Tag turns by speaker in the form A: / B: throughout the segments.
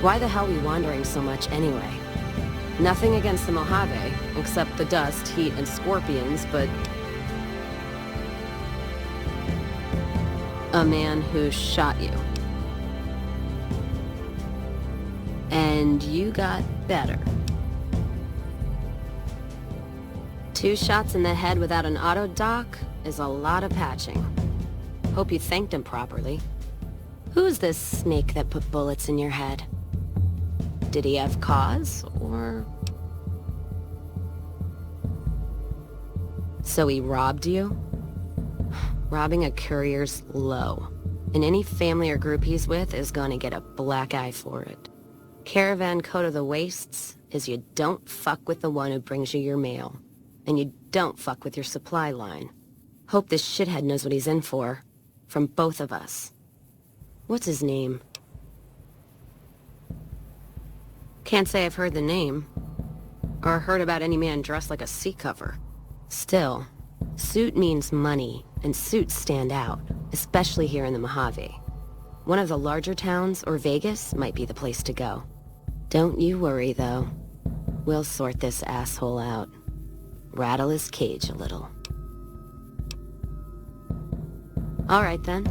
A: Why the hell are we wandering so much anyway? Nothing against the Mojave, except the dust, heat, and scorpions, but... a man who shot you. And you got better. 2 shots in the head without an auto doc is a lot of patching. Hope you thanked him properly. Who's this snake that put bullets in your head? Did he have cause, or... So he robbed you? Robbing a courier's low. And any family or group he's with is gonna get a black eye for it. Caravan code of the wastes is you don't fuck with the one who brings you your mail. And you don't fuck with your supply line. Hope this shithead knows what he's in for. From both of us. What's his name? Can't say I've heard the name. Or heard about any man dressed like a seat cover. Still, suit means money, and suits stand out, especially here in the Mojave. One of the larger towns, or Vegas, might be the place to go. Don't you worry, though. We'll sort this asshole out. Rattle his cage a little. All right, then.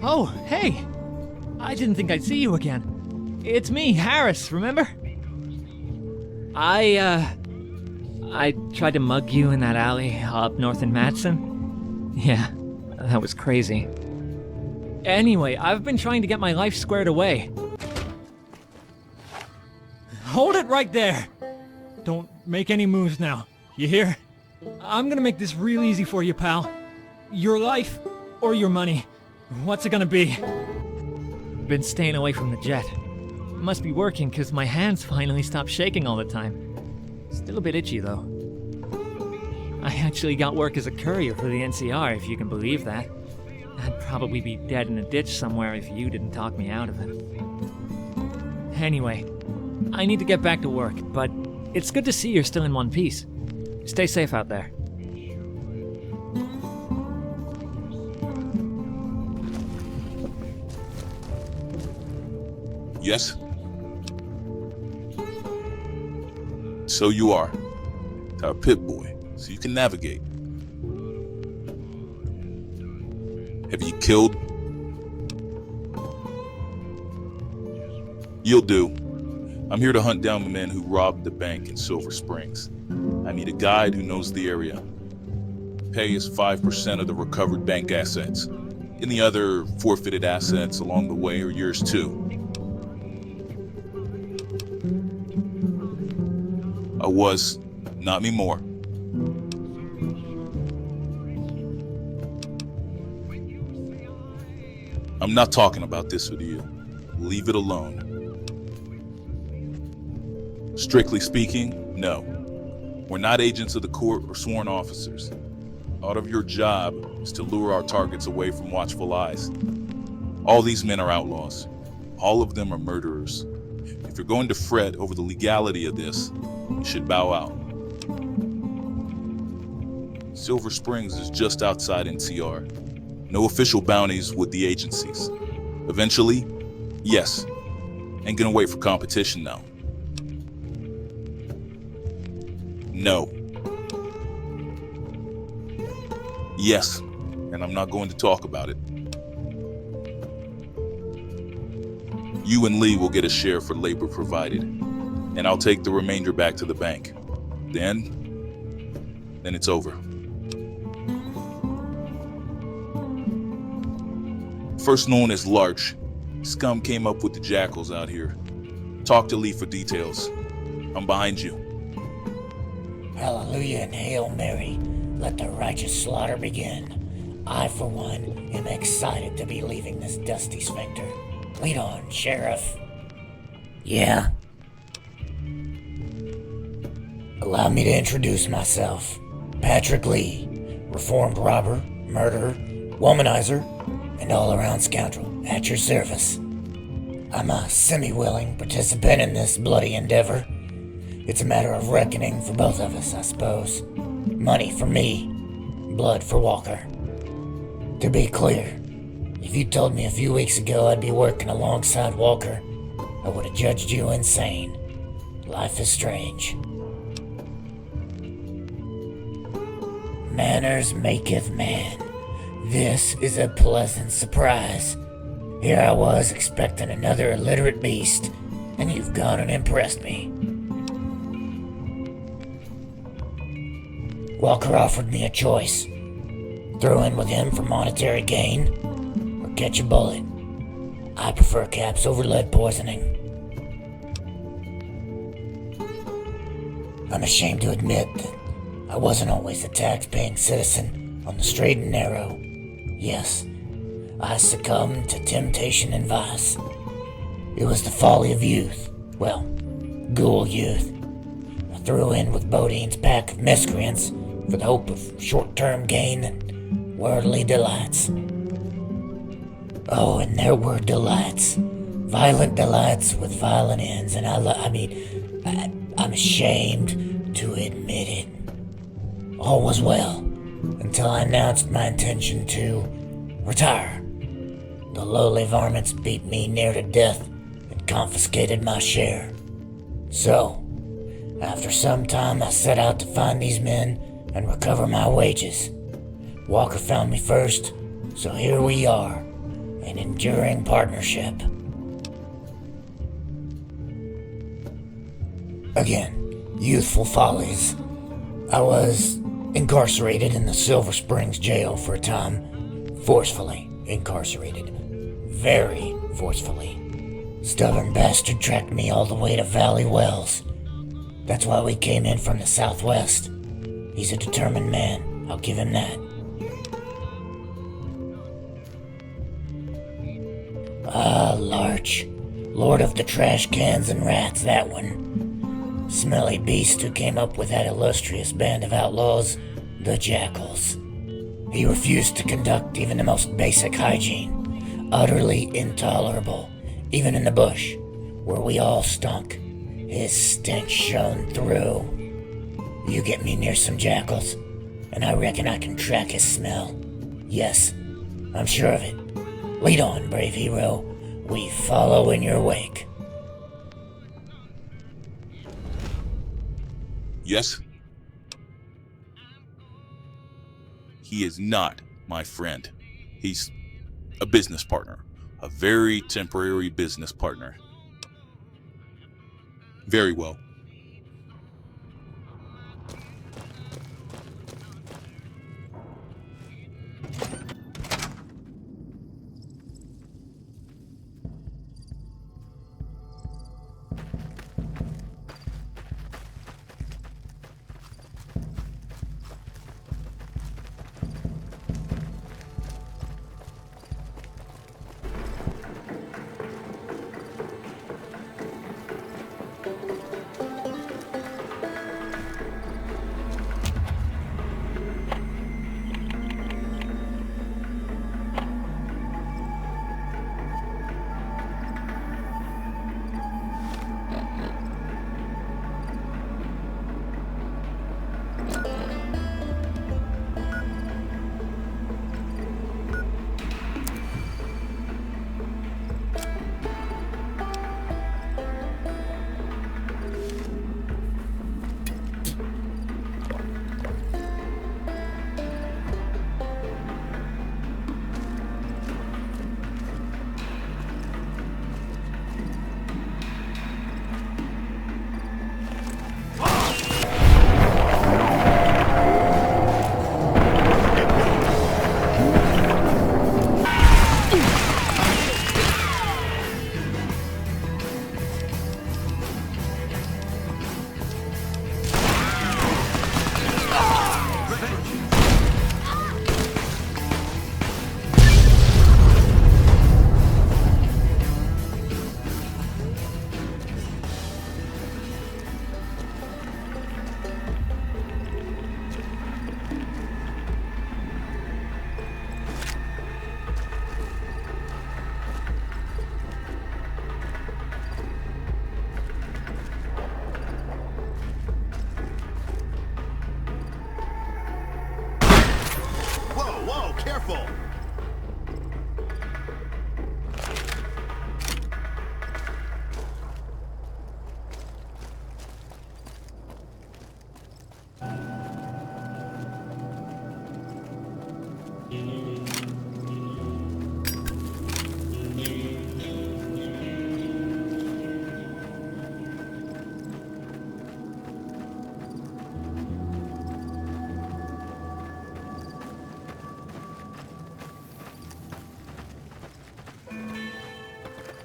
B: Oh, hey! I didn't think I'd see you again. It's me, Harris, remember? I tried to mug you in that alley up north in Madison. Yeah, that was crazy. Anyway, I've been trying to get my life squared away. Hold it right there! Don't make any moves now, you hear? I'm gonna make this real easy for you, pal. Your life, or your money. What's it gonna be? Been staying away from the jet. Must be working, cause my hands finally stopped shaking all the time. Still a bit itchy, though. I actually got work as a courier for the NCR, if you can believe that. I'd probably be dead in a ditch somewhere if you didn't talk me out of it. Anyway, I need to get back to work, but it's good to see you're still in one piece. Stay safe out there.
C: Yes? So you are. Our pit boy, so you can navigate. Have you killed? You'll do. I'm here to hunt down the man who robbed the bank in Silver Springs. I need a guide who knows the area. Pay is 5% of the recovered bank assets. Any other forfeited assets along the way are yours too. I was, not anymore. I'm not talking about this with you. Leave it alone. Strictly speaking, no. We're not agents of the court or sworn officers. Part of your job is to lure our targets away from watchful eyes. All these men are outlaws. All of them are murderers. If you're going to fret over the legality of this, you should bow out. Silver Springs is just outside NCR. No official bounties with the agencies. Eventually, yes. Ain't gonna wait for competition now. No. Yes, and I'm not going to talk about it. You and Lee will get a share for labor provided, and I'll take the remainder back to the bank. Then it's over. First known as Larch, scum came up with the jackals out here. Talk to Lee for details. I'm behind you.
D: Hallelujah and Hail Mary. Let the righteous slaughter begin. I, for one, am excited to be leaving this dusty sphincter. Lead on, Sheriff. Yeah? Allow me to introduce myself. Patrick Lee, reformed robber, murderer, womanizer, and all-around scoundrel at your service. I'm a semi-willing participant in this bloody endeavor. It's a matter of reckoning for both of us, I suppose. Money for me, blood for Walker. To be clear, if you told me a few weeks ago I'd be working alongside Walker, I would have judged you insane. Life is strange. Manners maketh man. This is a pleasant surprise. Here I was expecting another illiterate beast, and you've gone and impressed me. Walker offered me a choice. Throw in with him for monetary gain, or catch a bullet. I prefer caps over lead poisoning. I'm ashamed to admit that I wasn't always a tax-paying citizen on the straight and narrow. Yes, I succumbed to temptation and vice. It was the folly of youth. Well, ghoul youth. I threw in with Bodeen's pack of miscreants for the hope of short-term gain and worldly delights. Oh, and there were delights. Violent delights with violent ends, and I'm ashamed to admit it. All was well, until I announced my intention to retire. The lowly varmints beat me near to death and confiscated my share. So, after some time I set out to find these men and recover my wages. Walker found me first, so here we are, an enduring partnership. Again, youthful follies. I was incarcerated in the Silver Springs jail for a time. Forcefully incarcerated. Very forcefully. Stubborn bastard tracked me all the way to Valley Wells. That's why we came in from the southwest. He's a determined man, I'll give him that. Larch. Lord of the trash cans and rats, that one. Smelly beast who came up with that illustrious band of outlaws, the Jackals. He refused to conduct even the most basic hygiene. Utterly intolerable, even in the bush, where we all stunk. His stench shone through. You get me near some jackals, and I reckon I can track his smell. Yes, I'm sure of it. Lead on, brave hero. We follow in your wake.
C: Yes? He is not my friend. He's a business partner. A very temporary business partner. Very well.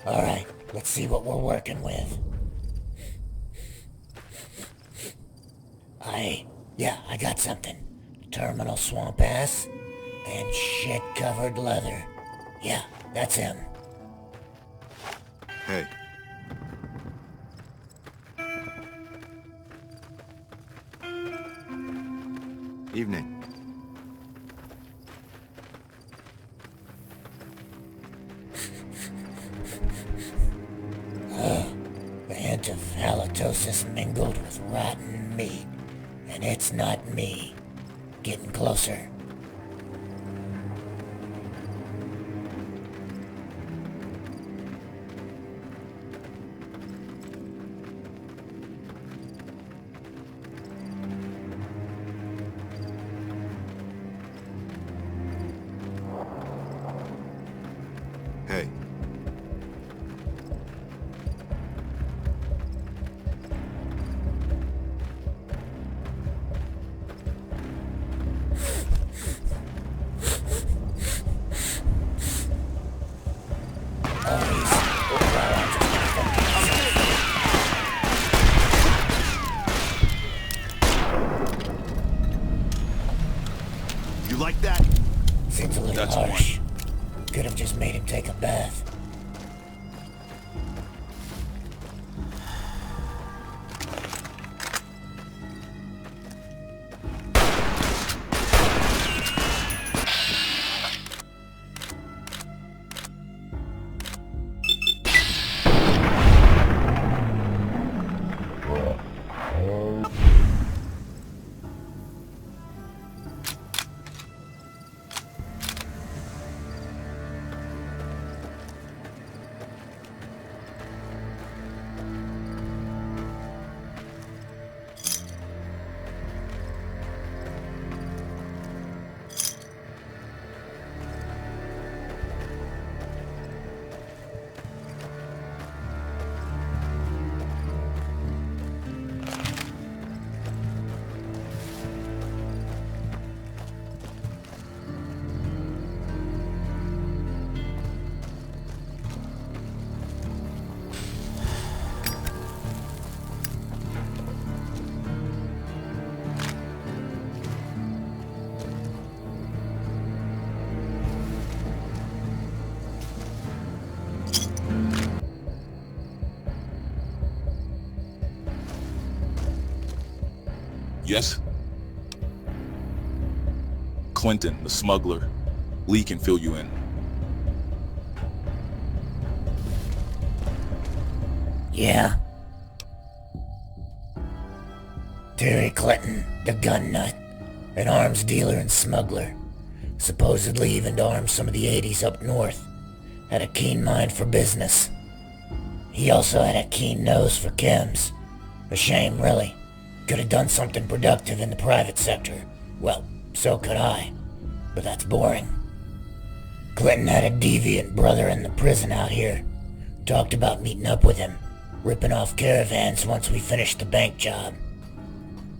D: Alright, let's see what we're working with. I got something. Terminal swamp ass and shit-covered leather. Yeah, that's him.
E: Hey. Evening.
D: The hint of halitosis mingled with rotten meat. And it's not me. Getting closer.
E: Hey. You like that?
D: Seems a little
C: That's
D: harsh. Could have just made him take a bath.
C: Yes? Clinton, the smuggler. Lee can fill you in.
D: Yeah? Terry Clinton, the gun nut. An arms dealer and smuggler. Supposedly even armed some of the 80s up north. Had a keen mind for business. He also had a keen nose for chems. A shame, really. Could have done something productive in the private sector. Well, so could I. But that's boring. Clinton had a deviant brother in the prison out here. Talked about meeting up with him. Ripping off caravans once we finished the bank job.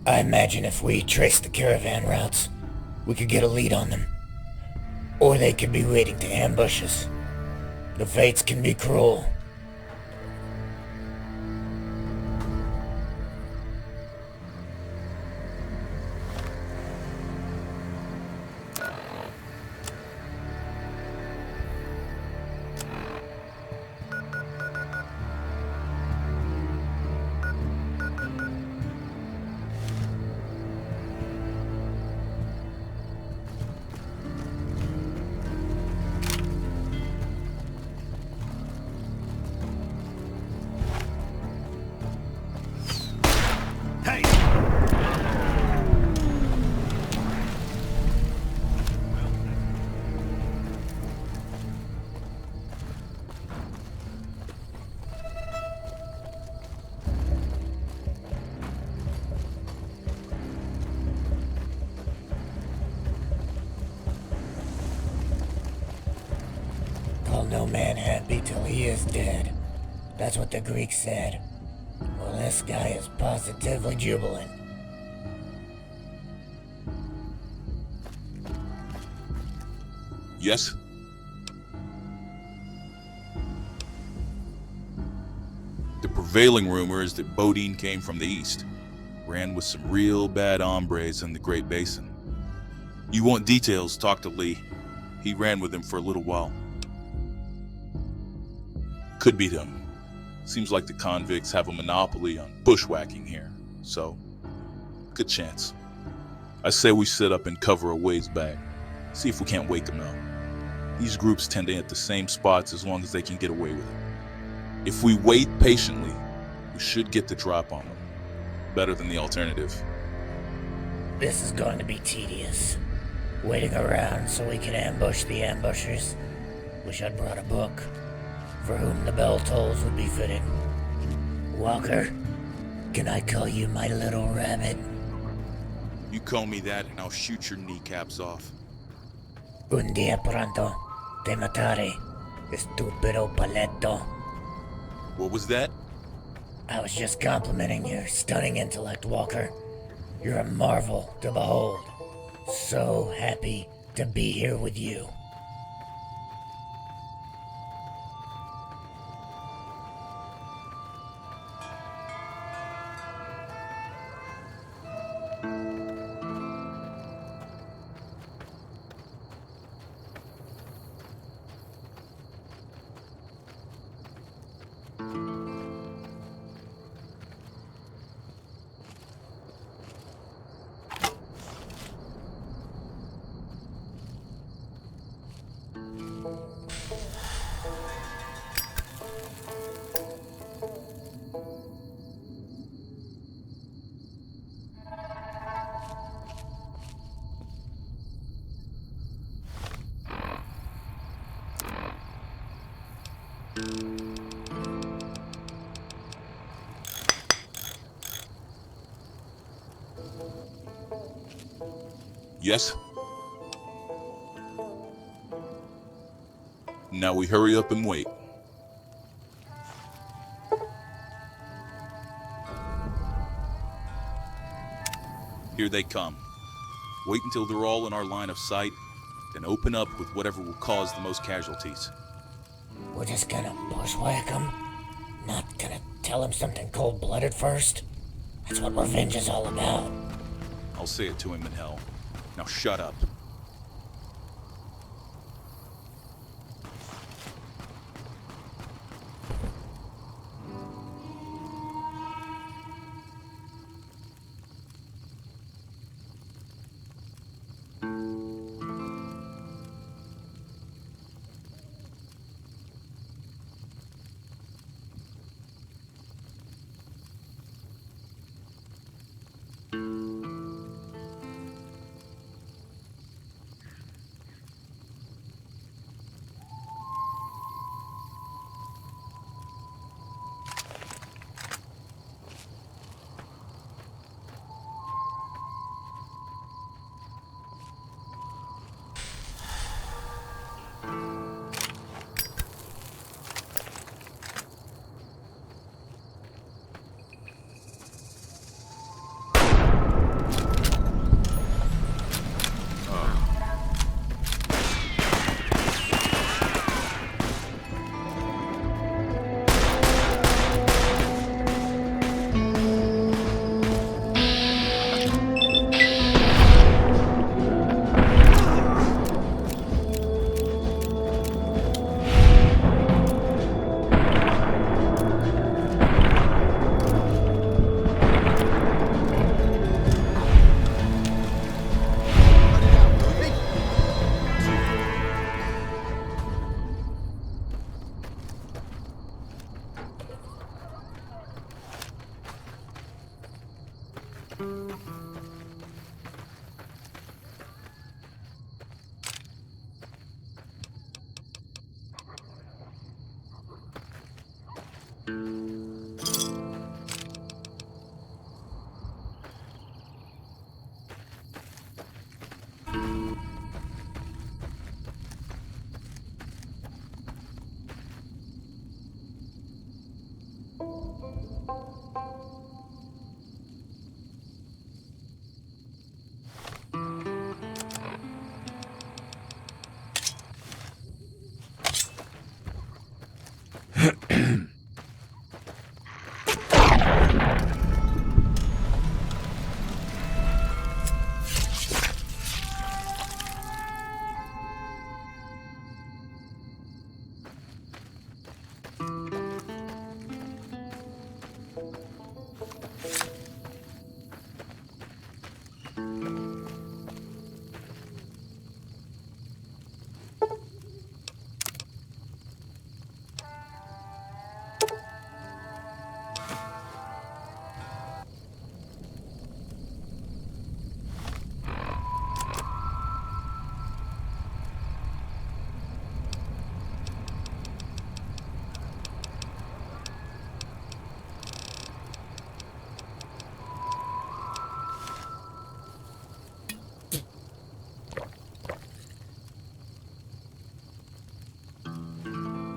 D: I imagine if we traced the caravan routes, we could get a lead on them. Or they could be waiting to ambush us. The fates can be cruel. No man happy till he is dead. That's what the Greeks said. Well, this guy is positively jubilant.
C: Yes? The prevailing rumor is that Bodeen came from the east, ran with some real bad hombres in the Great Basin. You want details, talk to Lee. He ran with him for a little while. Could beat him. Seems like the convicts have a monopoly on bushwhacking here, so good chance. I say we sit up and cover a ways back, see if we can't wake them out. These groups tend to hit the same spots as long as they can get away with it. If we wait patiently, we should get the drop on them. Better than the alternative.
D: This is going to be tedious. Waiting around so we can ambush the ambushers. Wish I'd brought a book. For whom the bell tolls would be fitting. Walker, can I call you my little rabbit?
C: You call me that and I'll shoot your kneecaps off.
D: Un día pronto te mataré, estúpido paletto.
C: What was that?
D: I was just complimenting your stunning intellect, Walker. You're a marvel to behold. So happy to be here with you.
C: Yes? Now we hurry up and wait. Here they come. Wait until they're all in our line of sight, then open up with whatever will cause the most casualties.
D: We're just gonna bushwhack him? Not gonna tell him something cold-blooded first? That's what revenge is all about.
C: I'll say it to him in hell. Now shut up.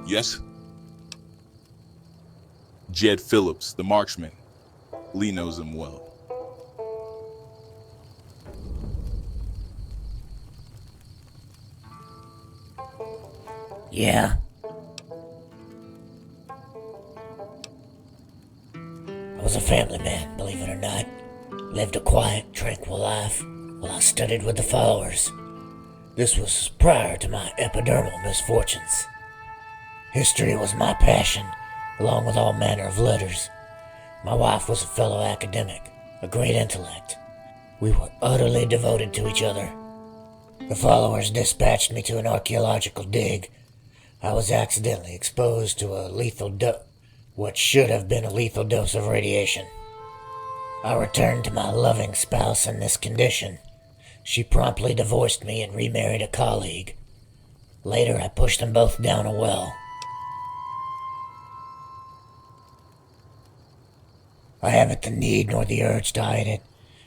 C: Yes? Jed Philips, the marksman. Lee knows him well.
D: Yeah? I was a family man, believe it or not. Lived a quiet, tranquil life while I studied with the followers. This was prior to my epidermal misfortunes. History was my passion, along with all manner of letters. My wife was a fellow academic, a great intellect. We were utterly devoted to each other. The followers dispatched me to an archaeological dig. I was accidentally exposed to what should have been a lethal dose of radiation. I returned to my loving spouse in this condition. She promptly divorced me and remarried a colleague. Later, I pushed them both down a well. I haven't the need nor the urge to hide it.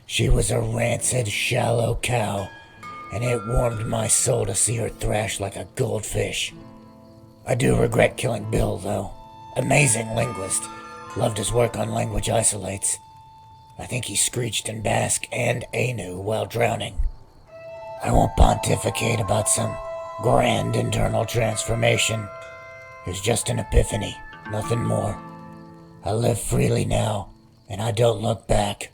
D: She was a rancid, shallow cow, and it warmed my soul to see her thrash like a goldfish. I do regret killing Bill, though. Amazing linguist. Loved his work on language isolates. I think he screeched in Basque and Ainu while drowning. I won't pontificate about some grand internal transformation. It was just an epiphany, nothing more. I live freely now, and I don't look back.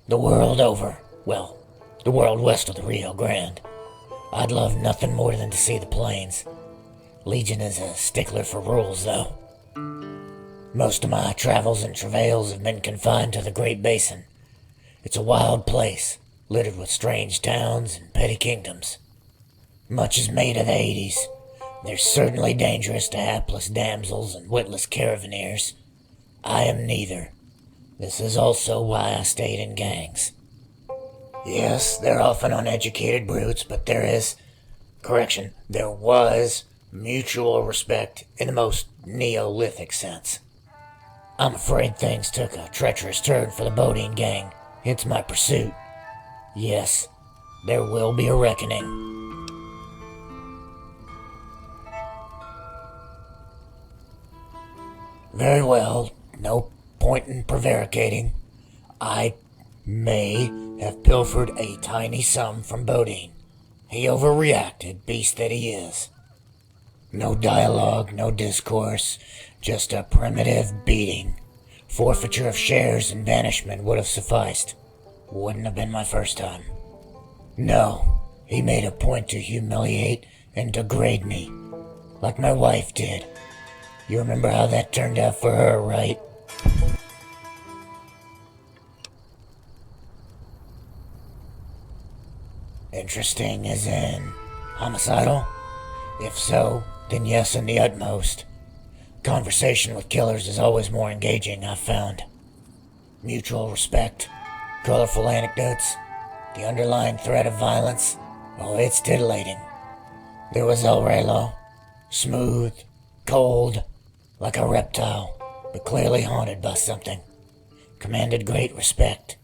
D: The world over, well, the world west of the Rio Grande. I'd love nothing more than to see the plains. Legion is a stickler for rules, though. Most of my travels and travails have been confined to the Great Basin. It's a wild place, littered with strange towns and petty kingdoms. Much is made of the 80s. They're certainly dangerous to hapless damsels and witless caravaneers. I am neither. This is also why I stayed in gangs. Yes, they're often uneducated brutes, but there was mutual respect in the most Neolithic sense. I'm afraid things took a treacherous turn for the Bodeen gang, hence my pursuit. Yes, there will be a reckoning. Very well, no point in prevaricating. I may have pilfered a tiny sum from Bodeen. He overreacted, beast that he is. No dialogue, no discourse, just a primitive beating. Forfeiture of shares and banishment would have sufficed. Wouldn't have been my first time. No, he made a point to humiliate and degrade me, like my wife did. You remember how that turned out for her, right? Interesting as in homicidal? If so, then yes in the utmost. Conversation with killers is always more engaging, I've found. Mutual respect, colorful anecdotes, the underlying threat of violence, oh, it's titillating. There was El Relo, smooth, cold, like a reptile, but clearly haunted by something. Commanded great respect.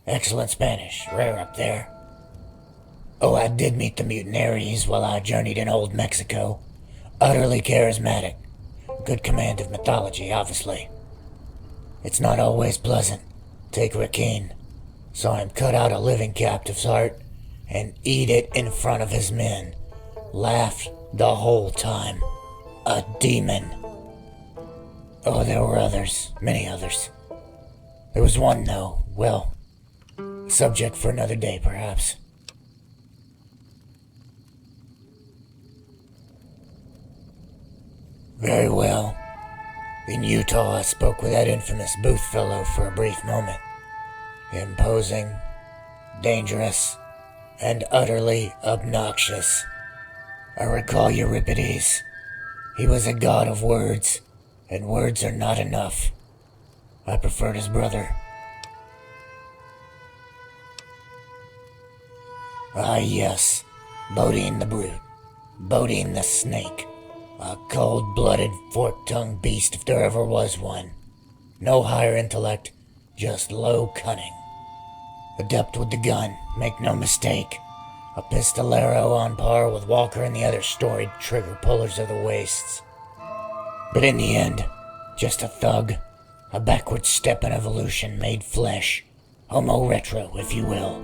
D: Excellent Spanish, rare up there. Oh, I did meet the mutineries while I journeyed in old Mexico. Utterly charismatic. Good command of mythology, obviously. It's not always pleasant. Take Rakin. Saw him cut out a living captive's heart and eat it in front of his men. Laughed the whole time. A demon. Oh, there were others. Many others. There was one, though. Well, subject for another day, perhaps. Very well. In Utah, I spoke with that infamous Booth fellow for a brief moment. Imposing, dangerous, and utterly obnoxious. I recall Euripides. He was a god of words, and words are not enough. I preferred his brother. Ah, yes. Bodeen the brute. Bodeen the snake. A cold-blooded, fork-tongued beast if there ever was one. No higher intellect, just low cunning. Adept with the gun, make no mistake. A pistolero on par with Walker and the other storied trigger pullers of the wastes. But in the end, just a thug. A backward step in evolution made flesh. Homo retro, if you will.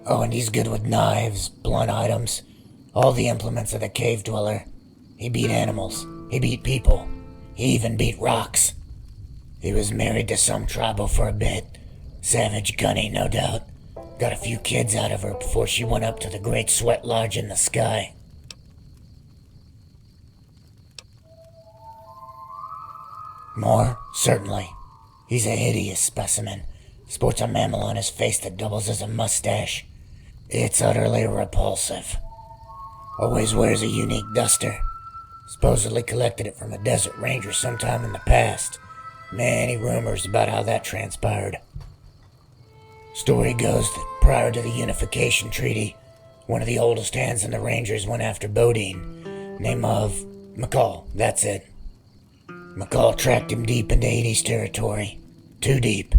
D: Oh, and he's good with knives, blunt items, all the implements of the cave dweller. He beat animals. He beat people. He even beat rocks. He was married to some tribal for a bit. Savage gunny, no doubt. Got a few kids out of her before she went up to the Great Sweat Lodge in the sky. More? Certainly. He's a hideous specimen. Sports a mammal on his face that doubles as a mustache. It's utterly repulsive. Always wears a unique duster. Supposedly collected it from a desert ranger sometime in the past. Many rumors about how that transpired. Story goes that prior to the Unification Treaty, one of the oldest hands in the Rangers went after Bodeen. Name of McCall, that's it. McCall tracked him deep into 80s territory. Too deep.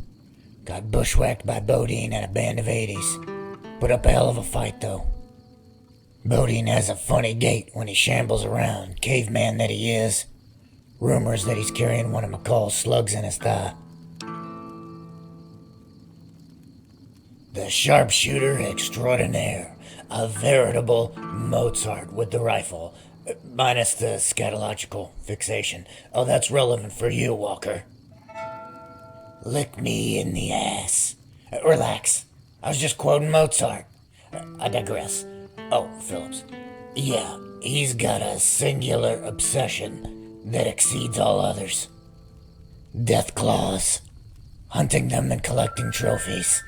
D: Got bushwhacked by Bodeen and a band of 80s. Put up a hell of a fight, though. Bodeen has a funny gait when he shambles around, caveman that he is. Rumors that he's carrying one of McCall's slugs in his thigh. The sharpshooter extraordinaire. A veritable Mozart with the rifle. Minus the scatological fixation. Oh, that's relevant for you, Walker. Lick me in the ass. Relax. I was just quoting Mozart. I digress. Oh, Philips. Yeah, he's got a singular obsession that exceeds all others. Deathclaws. Hunting them and collecting trophies.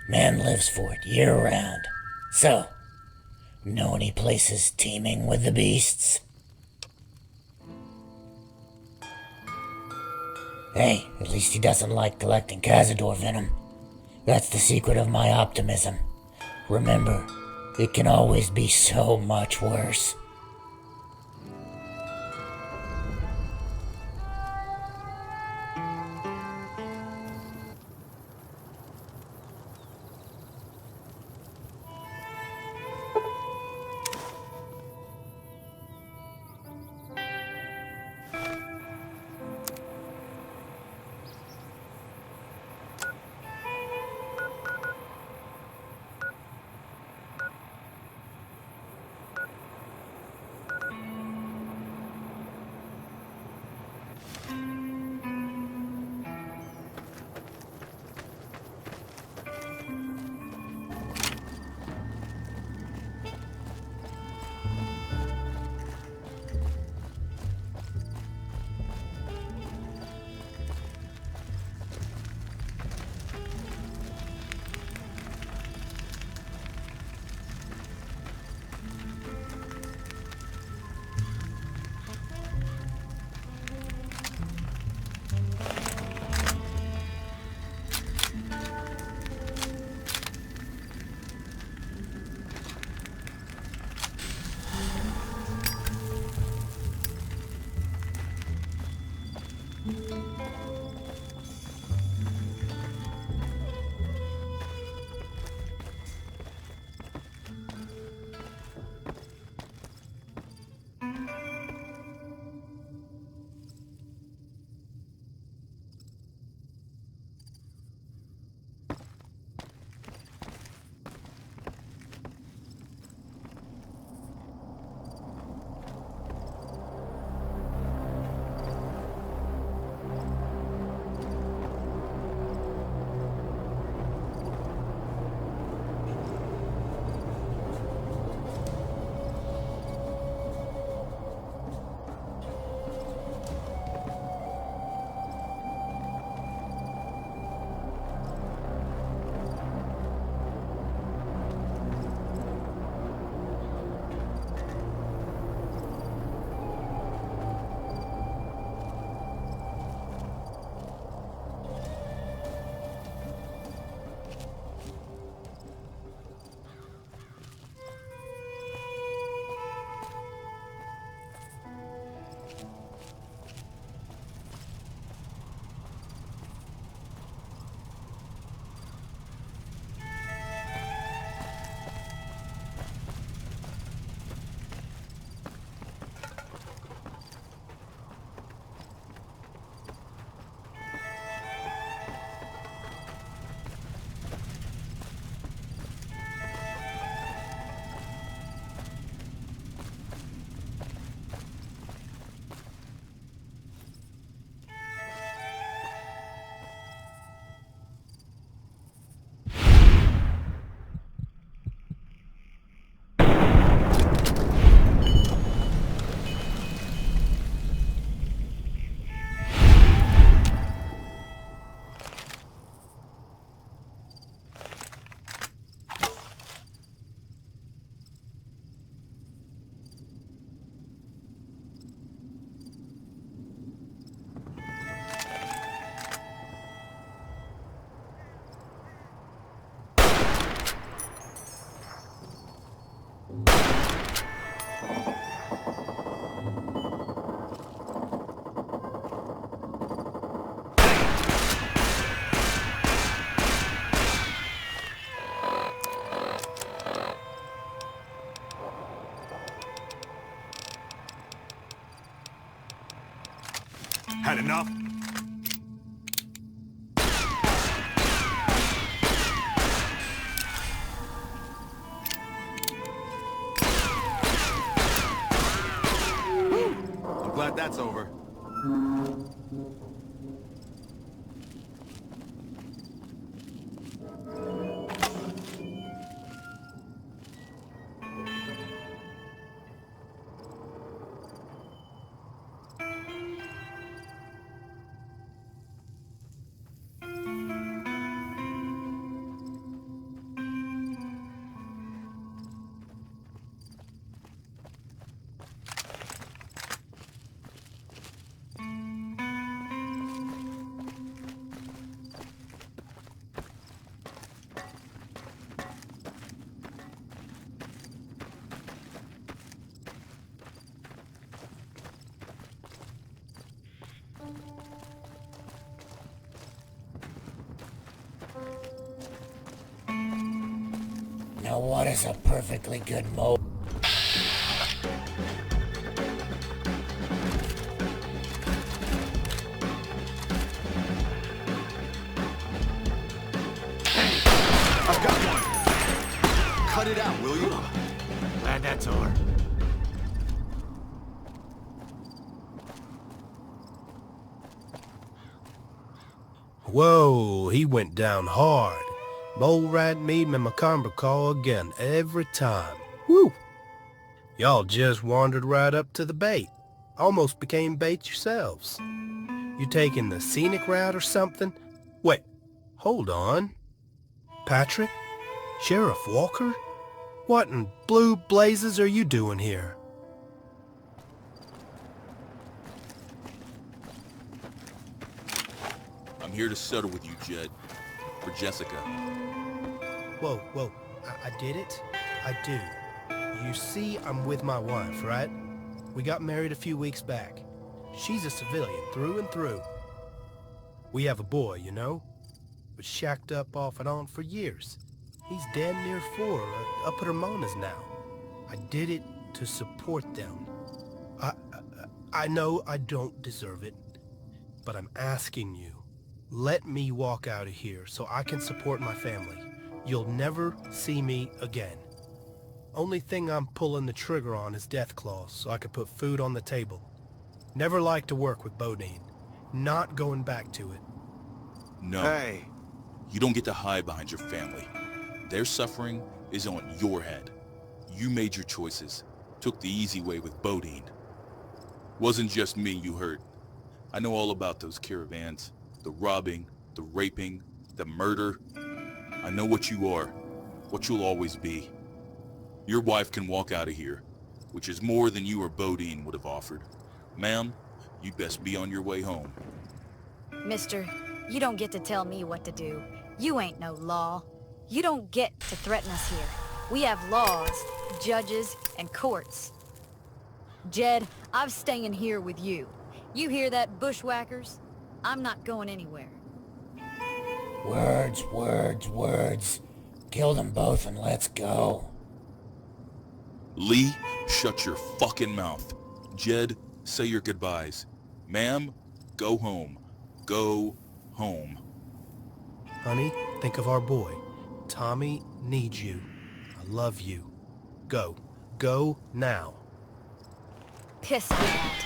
D: Man lives for it year-round. So, know any places teeming with the beasts? Hey, at least he doesn't like collecting Cazador venom. That's the secret of my optimism. Remember, it can always be so much worse.
E: Had enough? I'm glad that's over.
D: Now what is a perfectly good mo...
E: I've got one. Cut it out, will you?
F: Glad that's over.
G: Whoa, he went down hard. Mole rat me and Macomber call again every time. Woo! Y'all just wandered right up to the bait. Almost became bait yourselves. You taking the scenic route or something? Wait, hold on. Patrick? Sheriff Walker? What in blue blazes are you doing here?
C: I'm here to settle with you, Jed. For Jessica.
G: Whoa, I did it? I do. You see, I'm with my wife, right? We got married a few weeks back. She's a civilian, through and through. We have a boy, you know? Was shacked up off and on for years. He's damn near 4, up at her mama's now. I did it to support them. I know I don't deserve it, but I'm asking you, let me walk out of here so I can support my family. You'll never see me again. Only thing I'm pulling the trigger on is Deathclaws, so I can put food on the table. Never liked to work with Bodeen. Not going back to it.
C: No.
E: Hey.
C: You don't get to hide behind your family. Their suffering is on your head. You made your choices. Took the easy way with Bodeen. Wasn't just me you hurt. I know all about those caravans. The robbing, the raping, the murder. I know what you are. What you'll always be. Your wife can walk out of here, which is more than you or Bodeen would have offered. Ma'am, you best be on your way home.
H: Mister, you don't get to tell me what to do. You ain't no law. You don't get to threaten us here. We have laws, judges, and courts. Jed, I'm staying here with you. You hear that, bushwhackers? I'm not going anywhere.
D: Words, words, words. Kill them both and let's go.
C: Lee, shut your fucking mouth. Jed, say your goodbyes. Ma'am, go home. Go home.
G: Honey, think of our boy. Tommy needs you. I love you. Go. Go now.
H: Piss me off.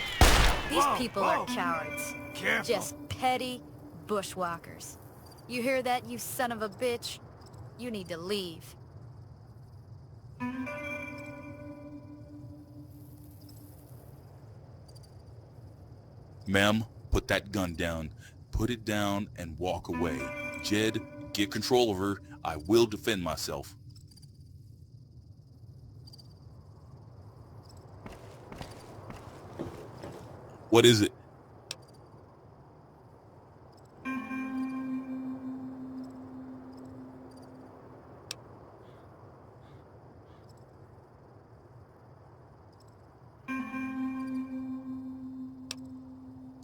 H: These people are
F: whoa.
H: cowards.
F: Careful.
H: Just petty bushwhackers. You hear that, you son of a bitch? You need to leave.
C: Ma'am, put that gun down. Put it down and walk away. Jed, get control of her. I will defend myself. What is it?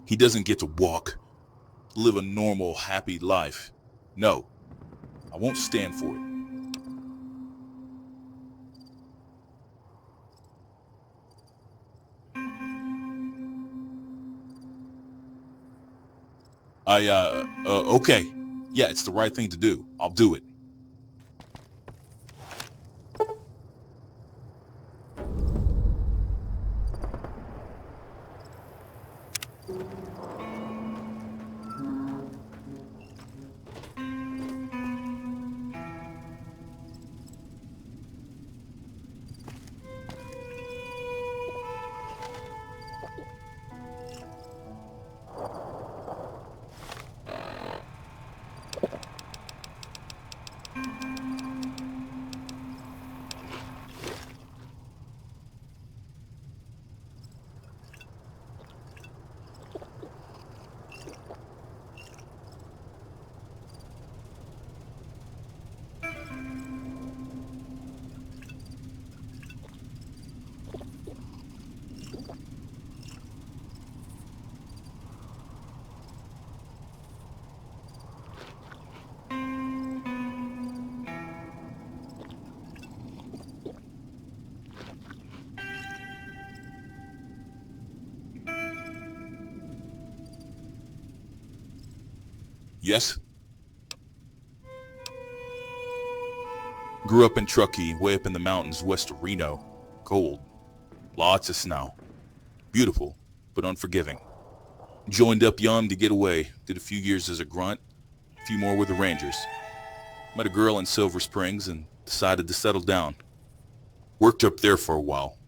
C: He doesn't get to walk, live a normal, happy life. No, I won't stand for it. Okay. Yeah, it's the right thing to do. I'll do it. Yes? Grew up in Truckee, way up in the mountains west of Reno. Cold. Lots of snow. Beautiful, but unforgiving. Joined up young to get away. Did a few years as a grunt. A few more with the Rangers. Met a girl in Silver Springs and decided to settle down. Worked up there for a while.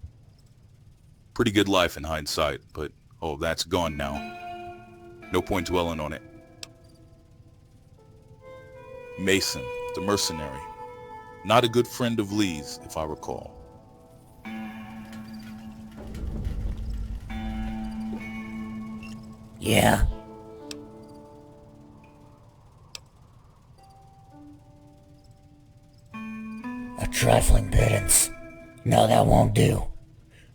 C: Pretty good life in hindsight, but that's gone now. No point dwelling on it. Mason, the mercenary. Not a good friend of Lee's, if I recall.
D: Yeah? A trifling pittance. No, that won't do.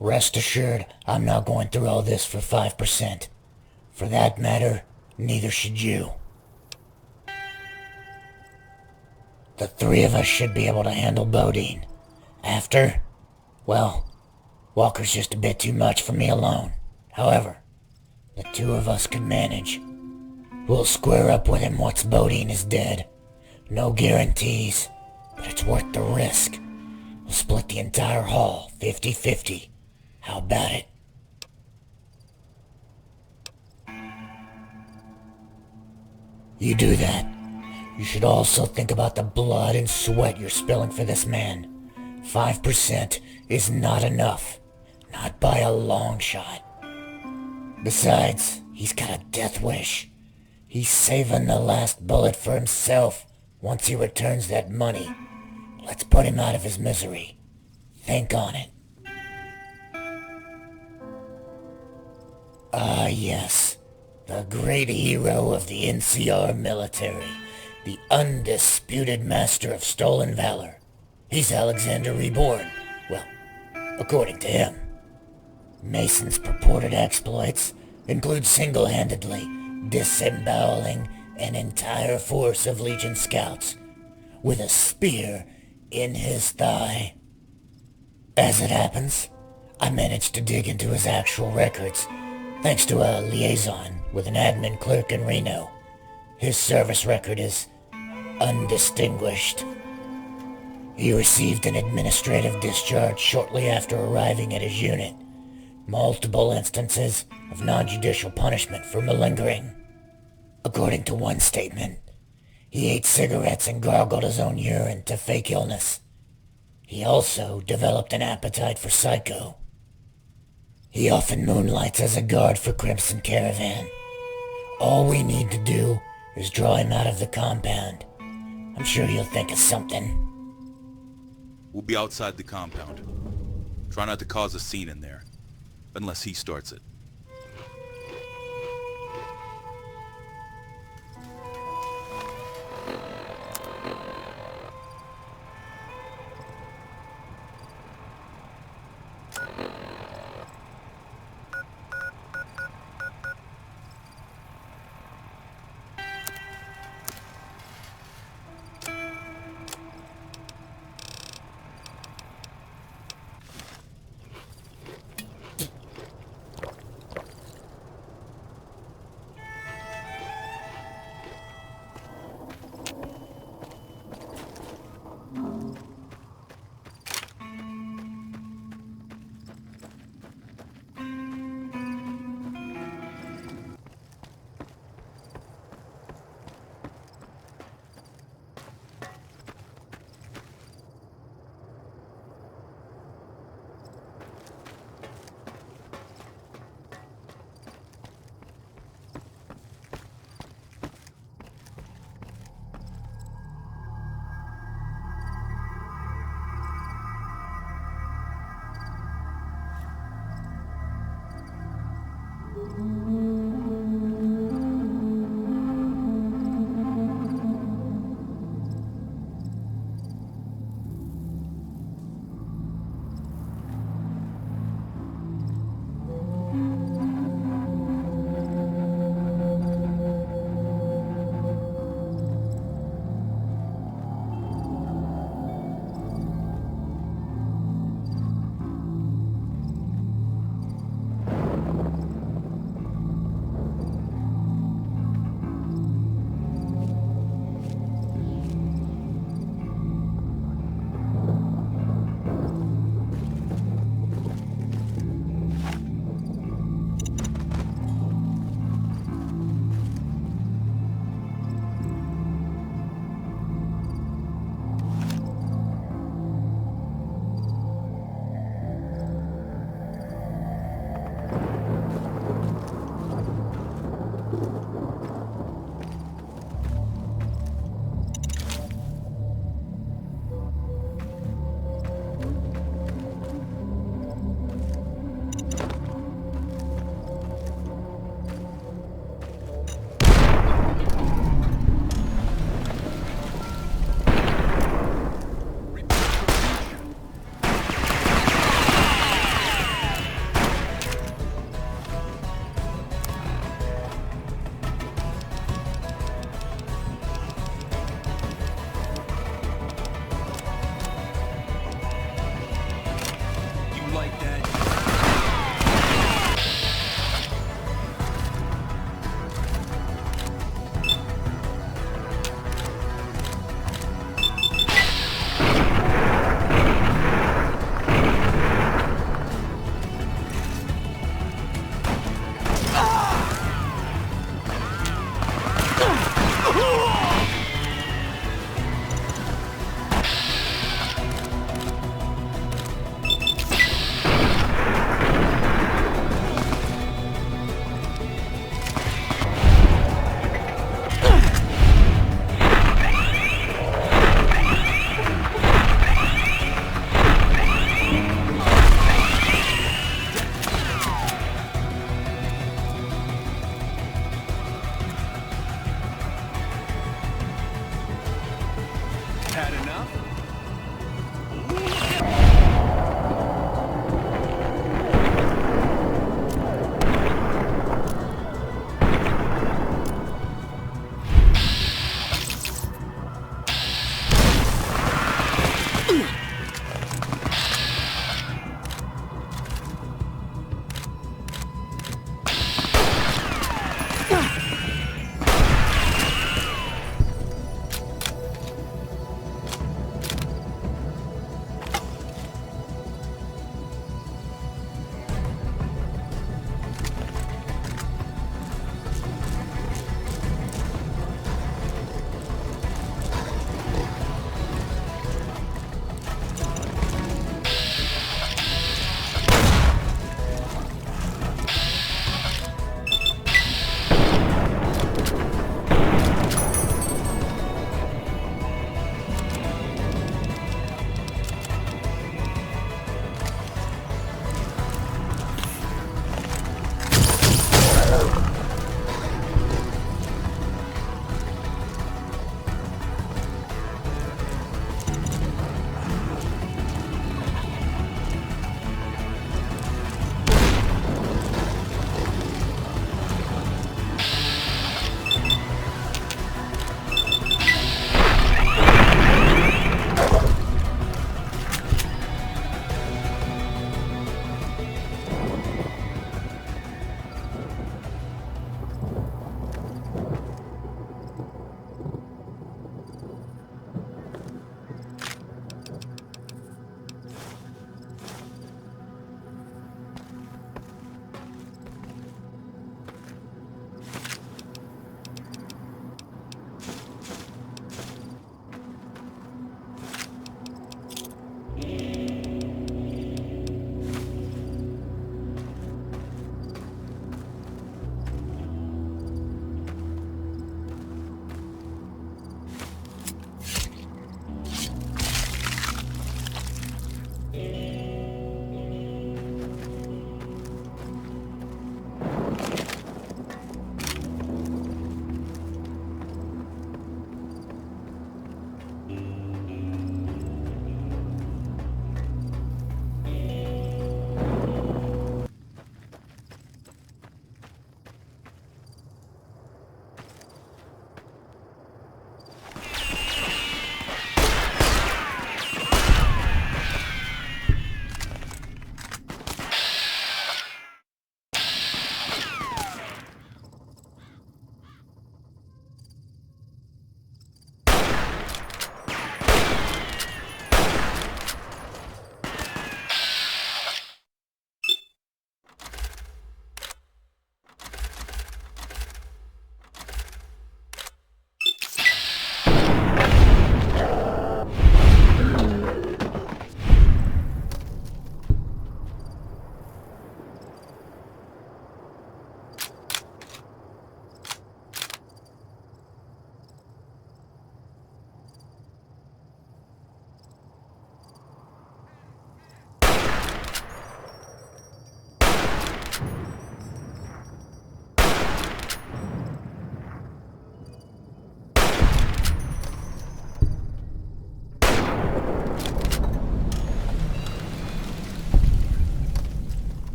D: Rest assured, I'm not going through all this for 5%. For that matter, neither should you. The three of us should be able to handle Bodeen. After, well, Walker's just a bit too much for me alone. However, the two of us could manage. We'll square up with him once Bodeen is dead. No guarantees, but it's worth the risk. We'll split the entire haul, 50-50. How about it? You do that. You should also think about the blood and sweat you're spilling for this man. 5% is not enough. Not by a long shot. Besides, he's got a death wish. He's saving the last bullet for himself once he returns that money. Let's put him out of his misery. Think on it. Ah, yes. The great hero of the NCR military. The undisputed master of stolen valor. He's Alexander Reborn. Well, according to him. Mason's purported exploits include single-handedly disemboweling an entire force of Legion scouts with a spear in his thigh. As it happens, I managed to dig into his actual records thanks to a liaison with an admin clerk in Reno. His service record is undistinguished. He received an administrative discharge shortly after arriving at his unit. Multiple instances of non-judicial punishment for malingering. According to one statement, he ate cigarettes and gargled his own urine to fake illness. He also developed an appetite for psycho. He often moonlights as a guard for Crimson Caravan. All we need to do is draw him out of the compound. I'm sure he'll think of something.
C: We'll be outside the compound. Try not to cause a scene in there. Unless he starts it.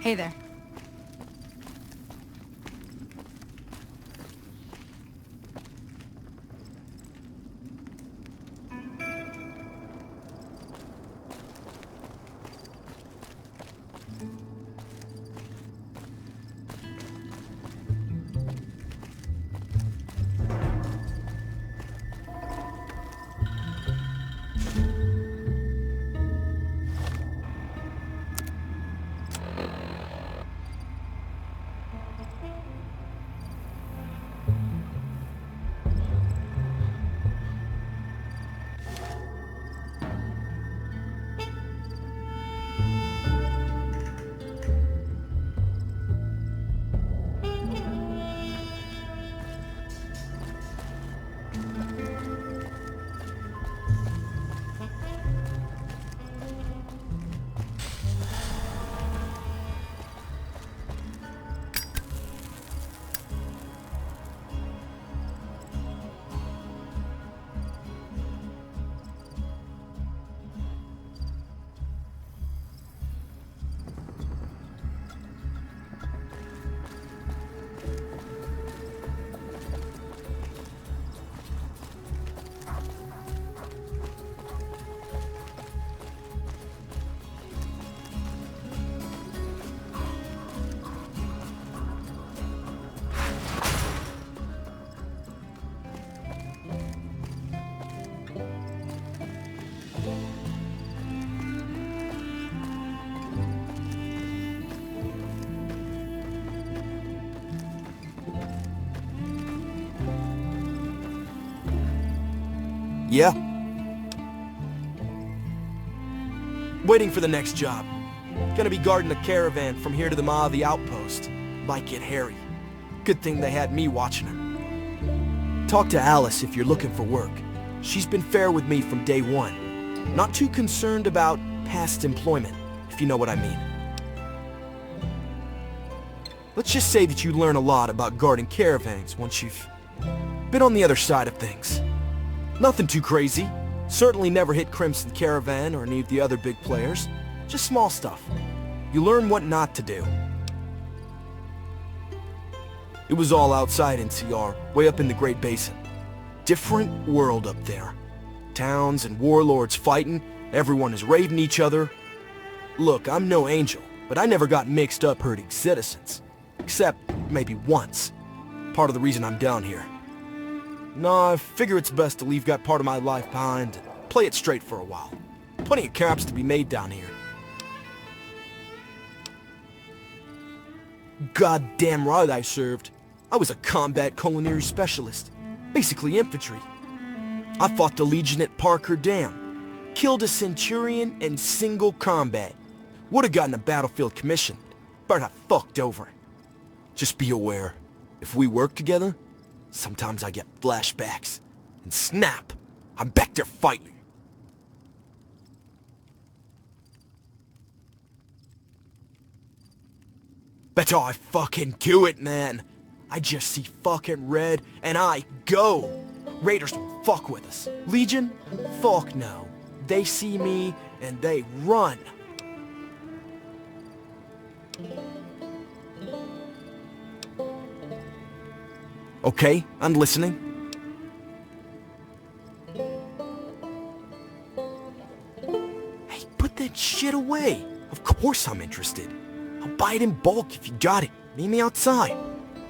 H: Hey there.
I: Yeah. Waiting for the next job. Gonna be guarding a caravan from here to the Mojave Outpost. Might get hairy. Good thing they had me watching her. Talk to Alice if you're looking for work. She's been fair with me from day one. Not too concerned about past employment, if you know what I mean. Let's just say that you learn a lot about guarding caravans once you've been on the other side of things. Nothing too crazy. Certainly never hit Crimson Caravan or any of the other big players. Just small stuff. You learn what not to do. It was all outside NCR, way up in the Great Basin. Different world up there. Towns and warlords fighting, everyone is raiding each other. Look, I'm no angel, but I never got mixed up hurting citizens. Except maybe once. Part of the reason I'm down here. No, I figure it's best to leave that part of my life behind and play it straight for a while. Plenty of caps to be made down here. Goddamn right I served. I was a combat culinary specialist. Basically infantry. I fought the Legion at Parker Dam. Killed a Centurion in single combat. Would have gotten a battlefield commission, but I fucked over it. Just be aware, if we work together, sometimes I get flashbacks, and snap, I'm back there fighting. That's how I fucking do it, man. I just see fucking red, and I go. Raiders don't fuck with us. Legion? Fuck no. They see me, and they run. Okay, I'm listening. Hey, put that shit away. Of course I'm interested. I'll buy it in bulk if you got it. Meet me outside.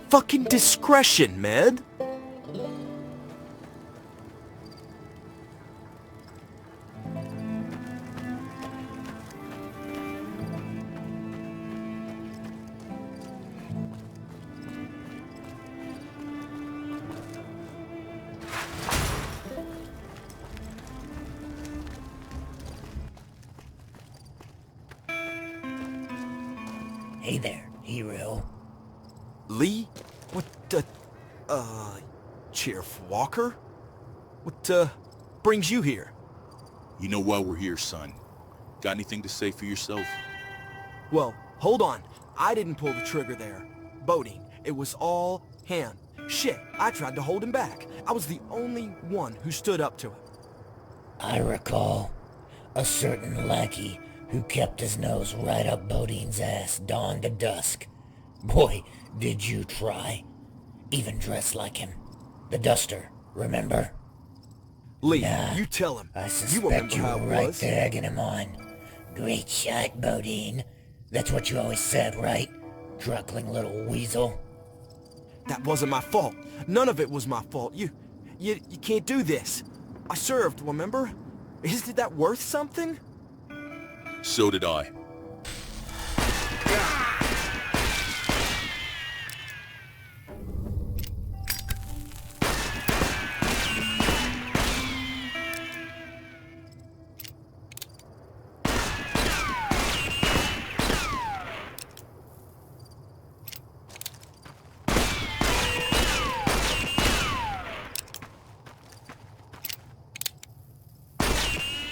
I: Fucking discretion, Med.
D: Hey there, hero.
I: Lee? What the... Sheriff Walker? What, brings you here?
C: You know why we're here, son. Got anything to say for yourself?
I: Well, hold on. I didn't pull the trigger there. Bodeen, it was all him. Shit, I tried to hold him back. I was the only one who stood up to him.
D: I recall a certain lackey who kept his nose right up Bodeen's ass dawn to dusk. Boy, did you try. Even dressed like him. The Duster, remember?
I: Lee,
D: Nah,
I: you tell him.
D: I
I: You
D: suspect
I: remember
D: you
I: how
D: were
I: it
D: right
I: was.
D: there egging him on. Great shot, Bodeen. That's what you always said, right? Truckling little weasel.
I: That wasn't my fault. None of it was my fault. You can't do this. I served, remember? Isn't that worth something?
C: So did I.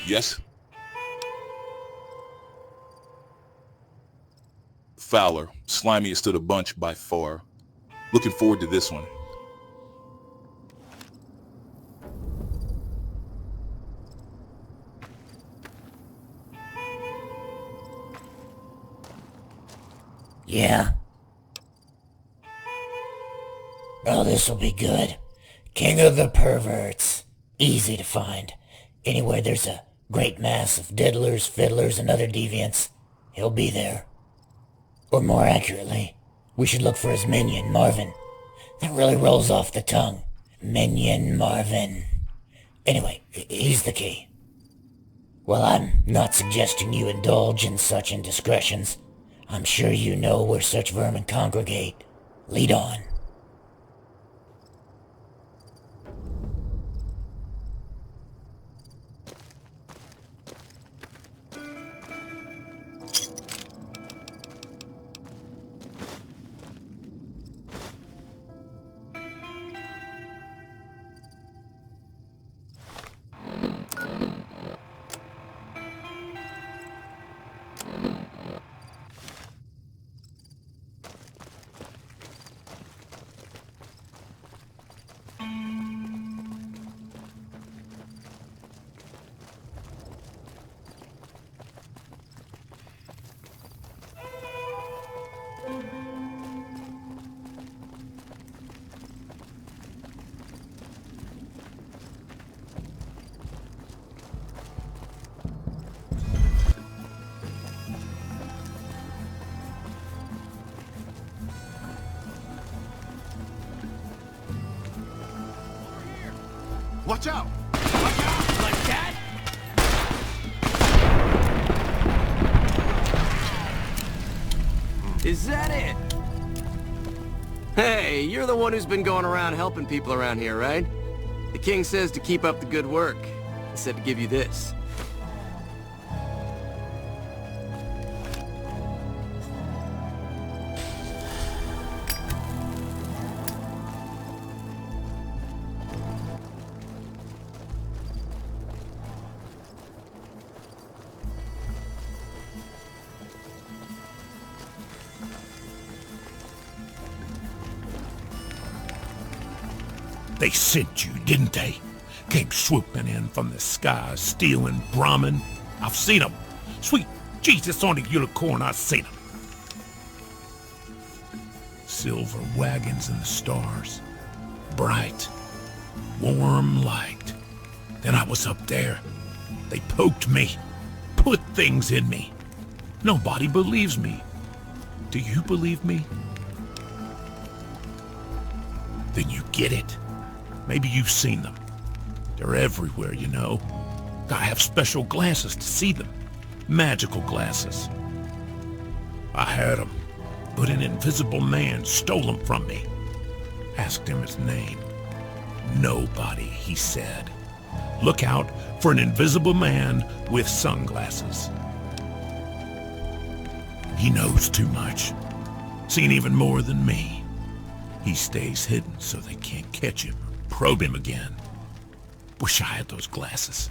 C: Yes? Fowler, slimiest of the bunch by far. Looking forward to this one.
D: Yeah? Oh, this'll be good. King of the perverts. Easy to find. Anywhere there's a great mass of diddlers, fiddlers, and other deviants, he'll be there. Or more accurately, we should look for his minion, Marvin. That really rolls off the tongue. Minion Marvin. Anyway, he's the key. Well, I'm not suggesting you indulge in such indiscretions. I'm sure you know where such vermin congregate. Lead on.
E: Watch out!
F: Like that?
J: Is that it? Hey, you're the one who's been going around helping people around here, right? The king says to keep up the good work. He said to give you this.
K: They sent you, didn't they? Came swooping in from the sky, stealing Brahmin. I've seen them. Sweet Jesus on the unicorn, I've seen them. Silver wagons in the stars. Bright, warm light. Then I was up there. They poked me, put things in me. Nobody believes me. Do you believe me? Then you get it. Maybe you've seen them. They're everywhere, you know. Gotta have special glasses to see them. Magical glasses. I had them, but an invisible man stole them from me. Asked him his name. Nobody, he said. Look out for an invisible man with sunglasses. He knows too much. Seen even more than me. He stays hidden so they can't catch him. Probe him again. Wish I had those glasses.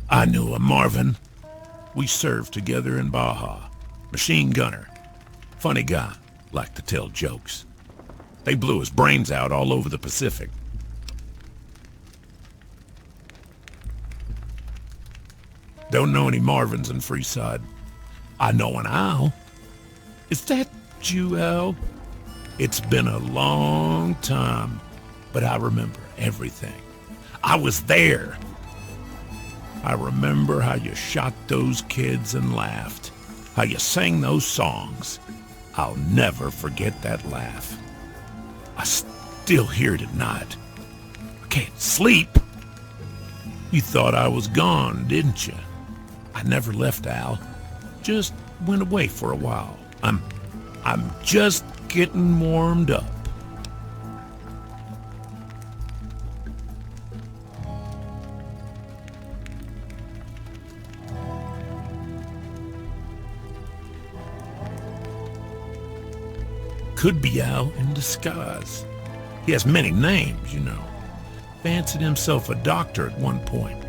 K: I knew a Marvin. We served together in Baja. Machine gunner. Funny guy. Liked to tell jokes. They blew his brains out all over the Pacific. Don't know any Marvins in Freeside. I know an Al. Is that you, Al? It's been a long time, but I remember everything. I was there. I remember how you shot those kids and laughed, how you sang those songs. I'll never forget that laugh. I still hear it at night. I can't sleep. You thought I was gone, didn't you? I never left, Al. Just went away for a while. I'm just getting warmed up. Could be Al in disguise. He has many names, you know. Fancied himself a doctor at one point.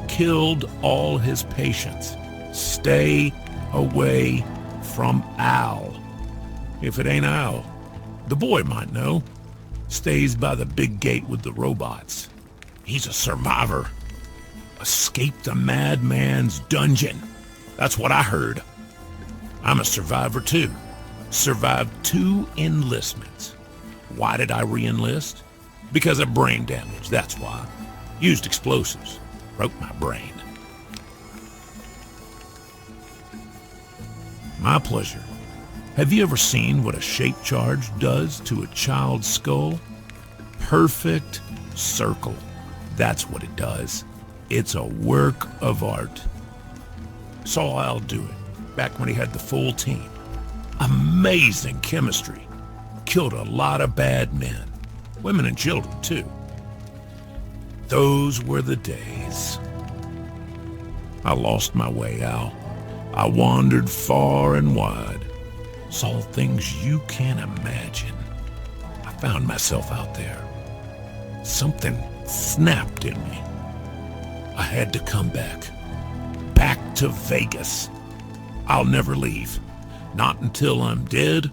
K: Killed all his patients. Stay away from Al. If it ain't Al, the boy might know. Stays by the big gate with the robots. He's a survivor. Escaped a madman's dungeon. That's what I heard. I'm a survivor too. Survived 2 enlistments. Why did I re-enlist? Because of brain damage, that's why. Used explosives. Broke my brain. My pleasure. Have you ever seen what a shape charge does to a child's skull? Perfect circle. That's what it does. It's a work of art. Saw Al do it, back when he had the full team. Amazing chemistry. Killed a lot of bad men. Women and children, too. Those were the days. I lost my way, Al. I wandered far and wide. Saw things you can't imagine. I found myself out there. Something snapped in me. I had to come back. Back to Vegas. I'll never leave. Not until I'm dead,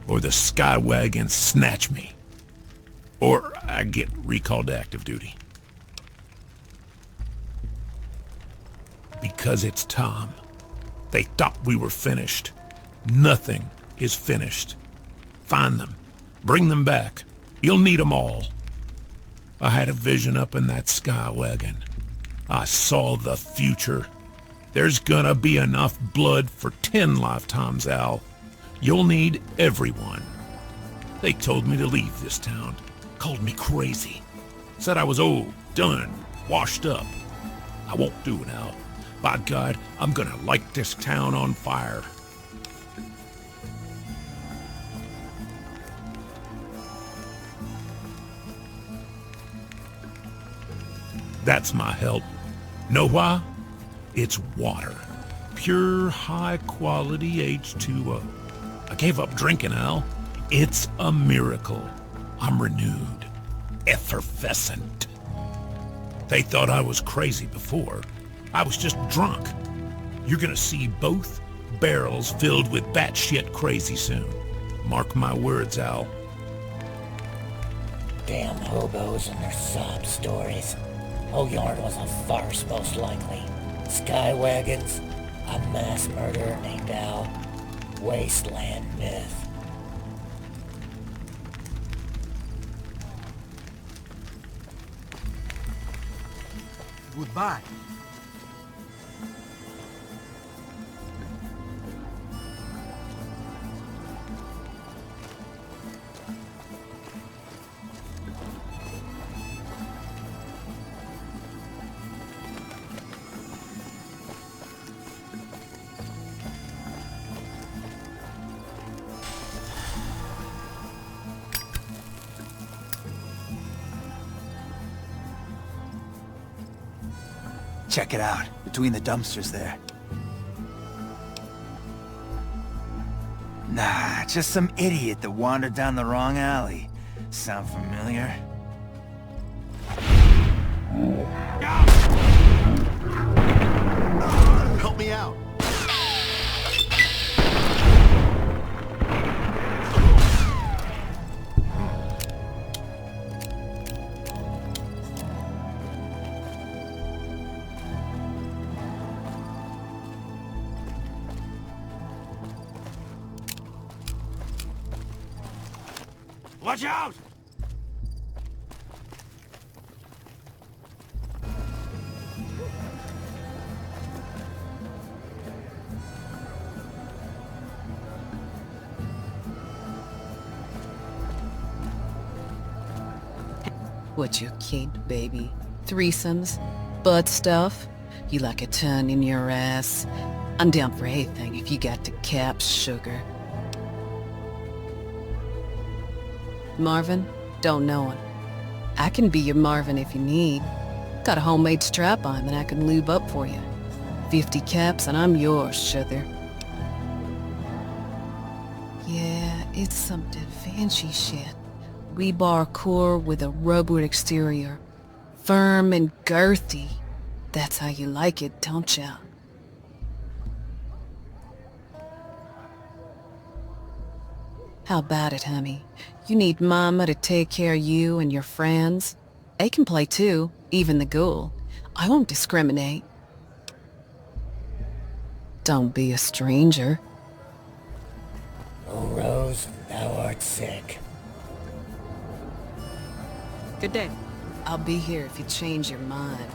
K: or the Skywagons snatch me. Or I get recalled to active duty. Because it's time. They thought we were finished. Nothing is finished. Find them. Bring them back. You'll need them all. I had a vision up in that Skywagon. I saw the future. There's gonna be enough blood for 10 lifetimes, Al. You'll need everyone. They told me to leave this town. Called me crazy. Said I was old, done, washed up. I won't do it, Al. By God, I'm gonna light this town on fire. That's my help. Know why? It's water. Pure, high-quality H2O. I gave up drinking, Al. It's a miracle. I'm renewed. Effervescent. They thought I was crazy before. I was just drunk. You're gonna see both barrels filled with batshit crazy soon. Mark my words, Al.
D: Damn hobos and their sob stories. Whole yard was a farce, most likely. Skywagons, a mass murderer named Al. Wasteland myth.
L: Goodbye. Check it out, between the dumpsters there. Nah, just some idiot that wandered down the wrong alley. Sound familiar?
E: Help me out.
F: Watch out!
M: What you kid, baby? Threesomes? Butt stuff? You like a ton in your ass? I'm down for anything if you got the caps, sugar. Marvin? Don't know him. I can be your Marvin if you need. Got a homemade strap-on that I can lube up for you. 50 caps and I'm yours, sugar. Yeah, it's something fancy shit. Rebar core with a rubber exterior. Firm and girthy. That's how you like it, don't ya? How about it, honey? You need Mama to take care of you and your friends. They can play too, even the ghoul. I won't discriminate. Don't be a stranger.
D: Oh, Rose, thou art sick.
M: Good day. I'll be here if you change your mind.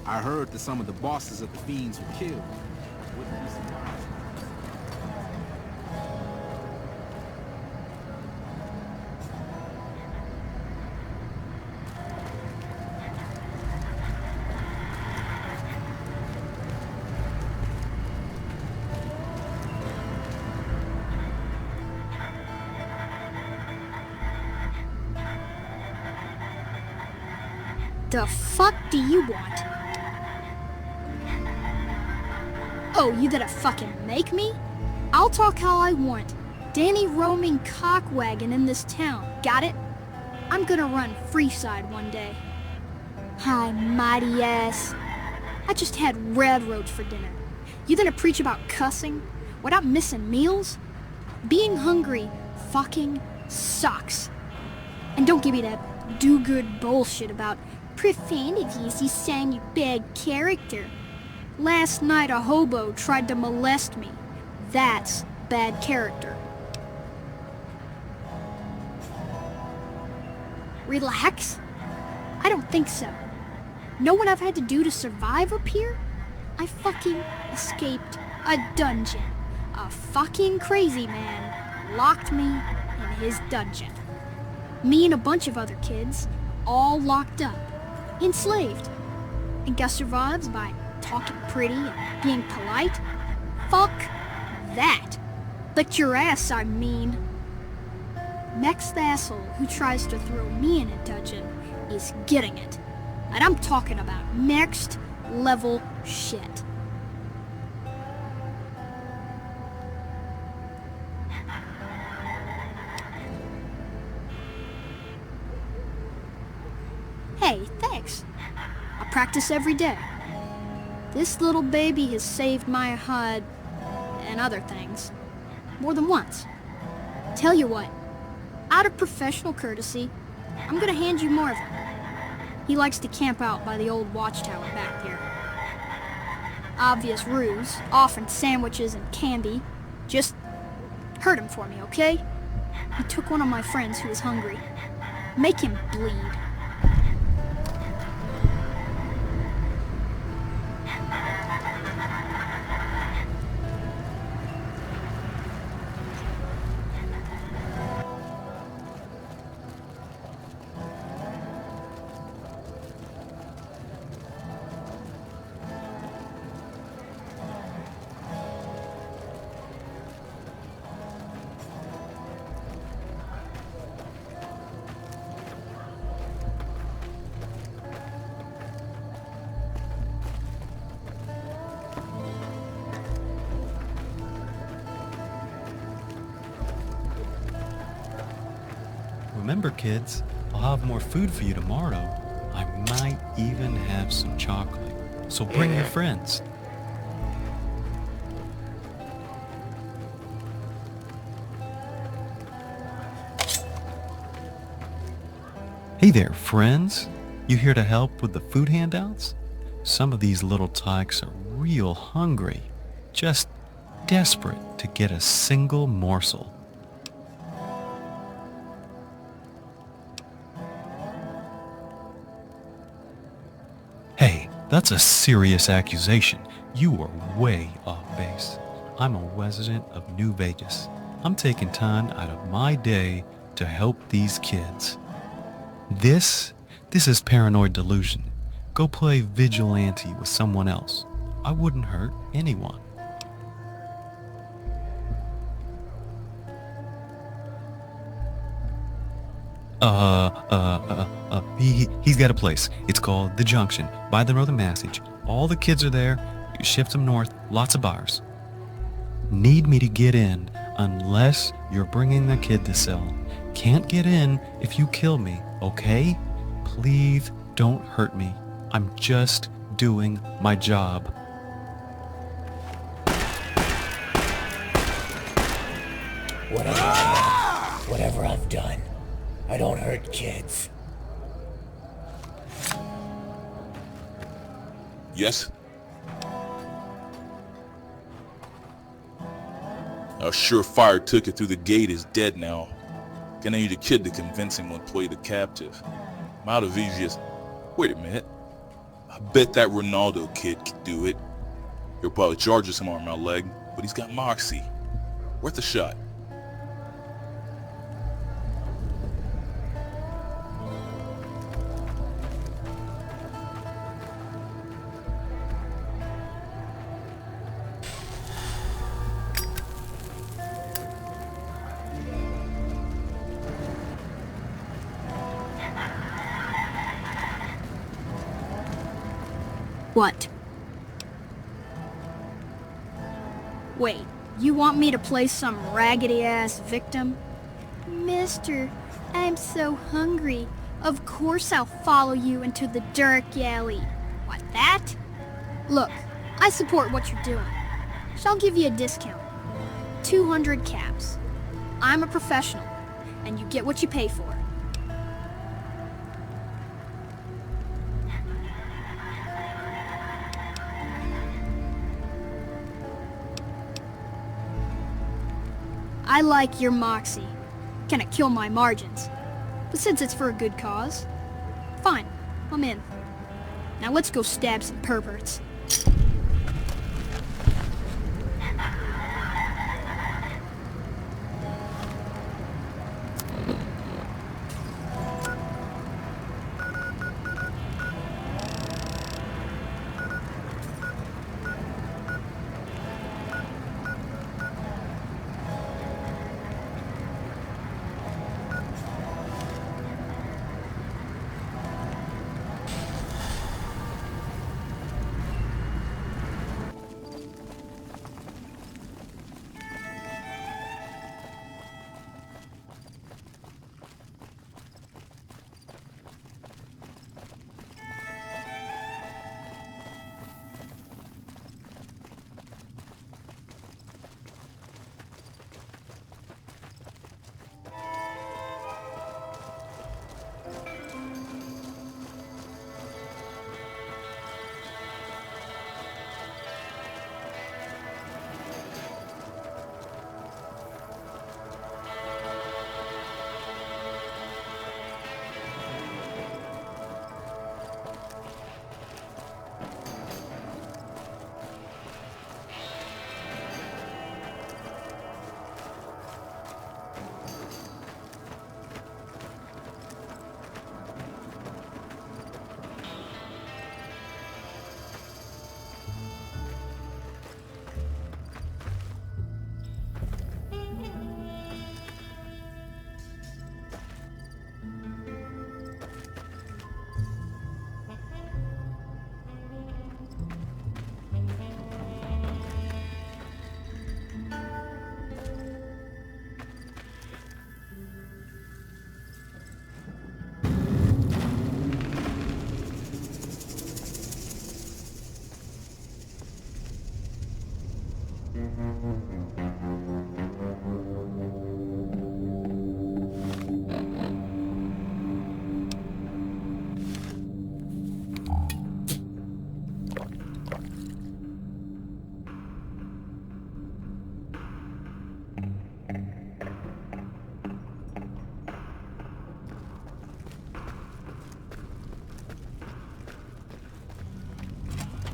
E: I heard that some of the bosses of the Fiends were killed. Wouldn't be surprised.
N: The fuck do you want? Oh, you gonna fucking make me? I'll talk how I want. Danny roaming cockwagon in this town, got it? I'm gonna run Freeside one day. Hi, mighty ass. I just had railroads for dinner. You gonna preach about cussing without missing meals? Being hungry fucking sucks. And don't give me that do-good bullshit about profanities, you sang you bad character. Last night a hobo tried to molest me. That's bad character. Relax? I don't think so. Know what I've had to do to survive up here? I fucking escaped a dungeon. A fucking crazy man locked me in his dungeon. Me and a bunch of other kids, all locked up, enslaved. And Gus survives by talking pretty and being polite? Fuck that. But your ass, I mean. Next asshole who tries to throw me in a dungeon is getting it. And I'm talking about next level shit. Hey, thanks. I practice every day. This little baby has saved my hide and other things more than once. Tell you what, out of professional courtesy, I'm gonna hand you Marvin. He likes to camp out by the old watchtower back there. Obvious ruse, offering sandwiches and candy. Just hurt him for me, okay? He took one of my friends who was hungry. Make him bleed.
O: Remember, kids, I'll have more food for you tomorrow. I might even have some chocolate. So bring your friends. Hey there, friends. You here to help with the food handouts? Some of these little tykes are real hungry, just desperate to get a single morsel. Hey, that's a serious accusation. You are way off base. I'm a resident of New Vegas. I'm taking time out of my day to help these kids. This is paranoid delusion. Go play vigilante with someone else. I wouldn't hurt anyone. He's got a place. It's called The Junction, by the Northern Passage. All the kids are there. You shift them north, lots of bars. Need me to get in unless you're bringing the kid to sell. Can't get in if you kill me, okay? Please don't hurt me. I'm just doing my job.
D: Whatever I've done, I don't hurt kids.
C: Yes? A surefire ticket through the gate is dead now. Gonna need a kid to convincing one play the captive. I'm out of easiest. Wait a minute. I bet that Ronaldo kid could do it. He'll probably charge us some arm out leg, but he's got moxie. Worth a shot.
N: What? Wait, you want me to play some raggedy-ass victim? Mister, I'm so hungry. Of course I'll follow you into the dark alley. What, that? Look, I support what you're doing, so I'll give you a discount. 200 caps. I'm a professional, and you get what you pay for. I like your moxie. Kinda kill my margins. But since it's for a good cause, fine, I'm in. Now let's go stab some perverts.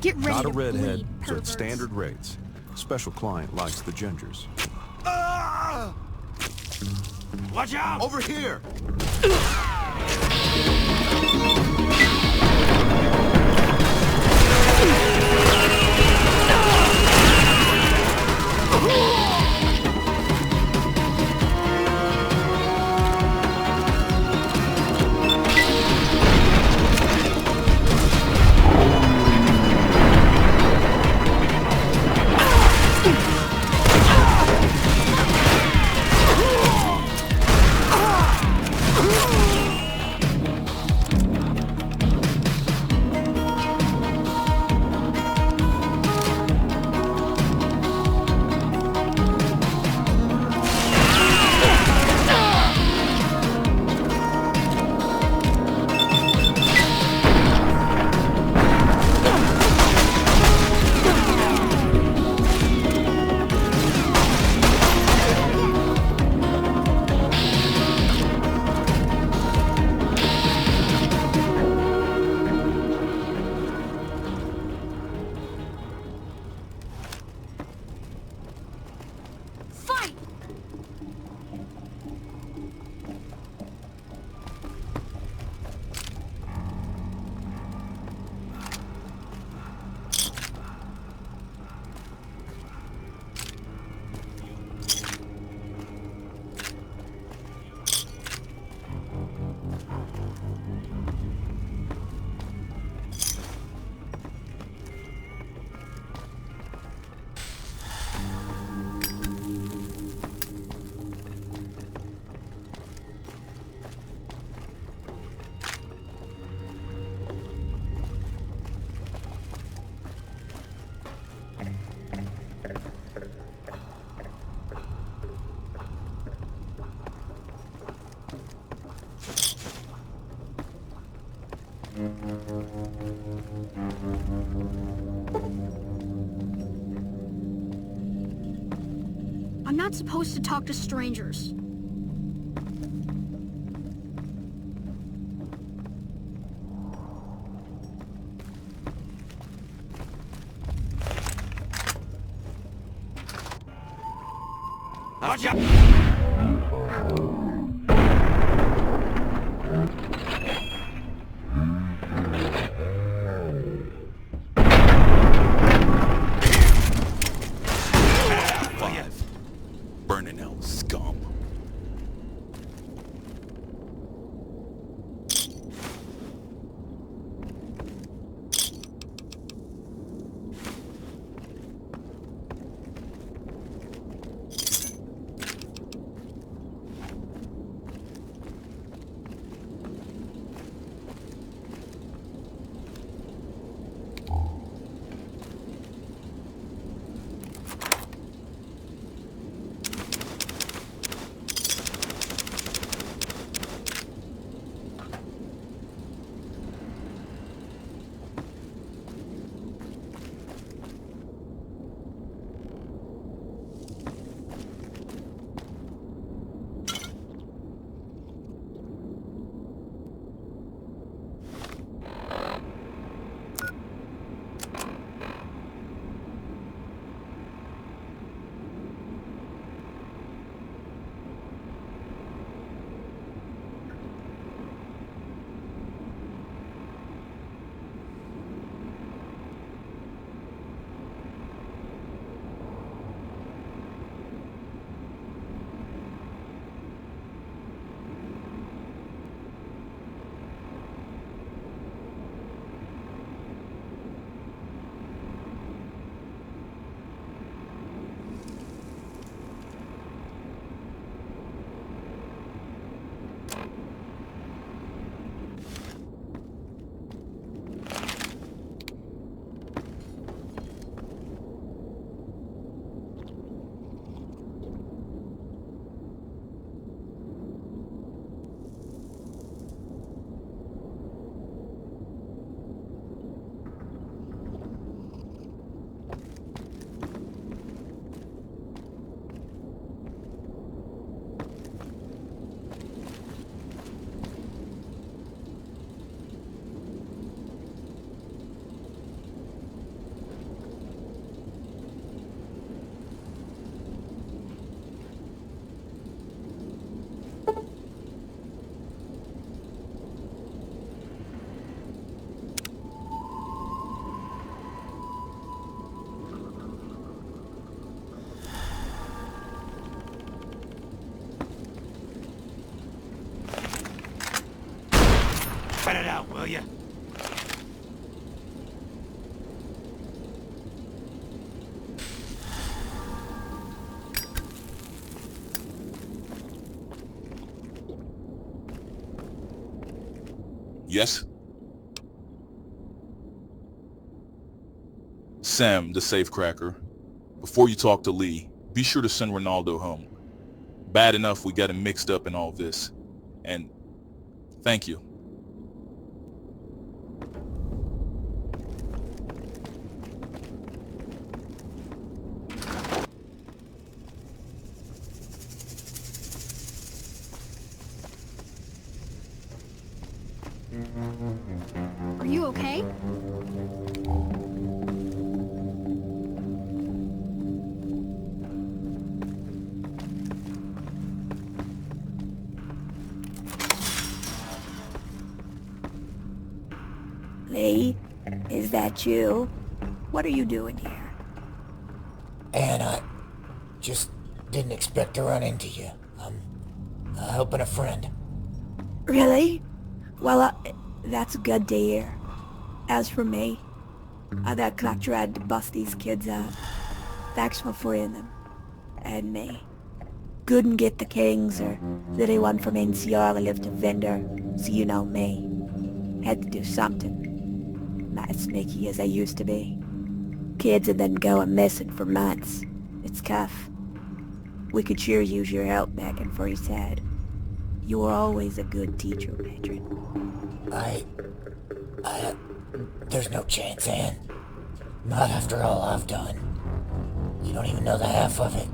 N: Get ready
P: Not a
N: to
P: redhead,
N: bleed,
P: so it's
N: perverts.
P: standard rates. Special client likes the gingers.
E: Watch out! Over here!
N: I'm not supposed to talk to strangers.
E: Watch out!
C: Burning hell, scum.
L: Cut it out, will ya?
C: Yes? Sam, the safecracker. Before you talk to Lee, be sure to send Ronaldo home. Bad enough we got him mixed up in all this. And thank you.
N: Are you okay?
Q: Lee, is that you? What are you doing here?
D: And I just didn't expect to run into you. I'm helping a friend.
Q: Really? Well, that's good to hear. As for me, I got tried to bust these kids out. Thanks for freeing them. And me. Couldn't get the Kings or anyone from NCR to lift a vendor, so you know me. Had to do something. Not as sneaky as I used to be. Kids have been going missing for months. It's tough. We could sure use your help back in Freezehead. You were always a good teacher, Patron.
D: There's no chance, Anne. Not after all I've done. You don't even know the half of it.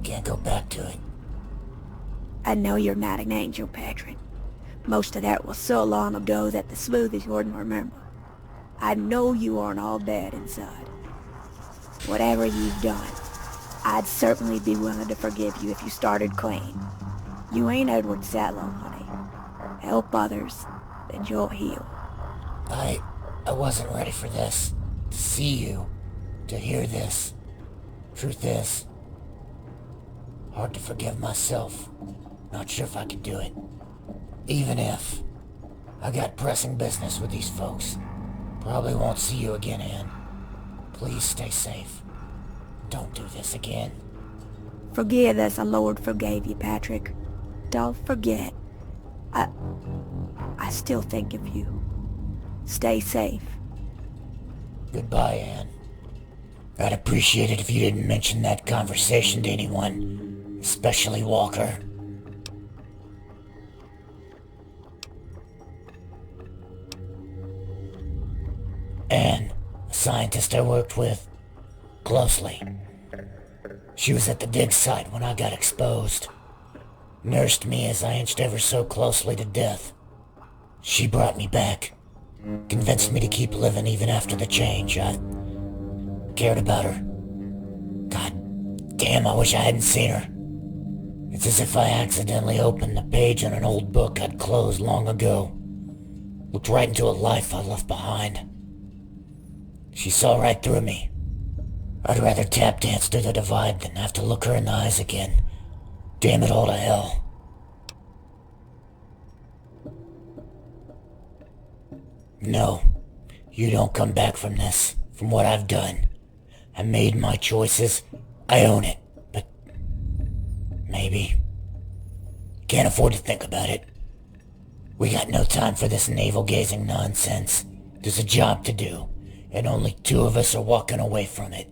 D: Can't go back to it.
Q: I know you're not an angel, Patron. Most of that was so long ago that the smoothies wouldn't remember. I know you aren't all bad inside. Whatever you've done, I'd certainly be willing to forgive you if you started clean. You ain't Edward Satlow, honey. Help others, then you'll heal.
D: I wasn't ready for this. To see you. To hear this. Truth is, hard to forgive myself. Not sure if I could do it. Even if. I got pressing business with these folks. Probably won't see you again, Anne. Please stay safe. Don't do this again.
Q: Forgive as the Lord forgave you, Patrick. Don't forget. I still think of you. Stay safe.
D: Goodbye, Anne. I'd appreciate it if you didn't mention that conversation to anyone, especially Walker. Anne, a scientist I worked with closely. She was at the dig site when I got exposed. Nursed me as I inched ever so closely to death. She brought me back. Convinced me to keep living even after the change. I cared about her. God damn, I wish I hadn't seen her. It's as if I accidentally opened the page on an old book I'd closed long ago. Looked right into a life I left behind. She saw right through me. I'd rather tap dance through the divide than have to look her in the eyes again. Damn it all to hell. No, you don't come back from this, from what I've done. I made my choices. I own it, but maybe. Can't afford to think about it. We got no time for this navel-gazing nonsense. There's a job to do, and only 2 of us are walking away from it.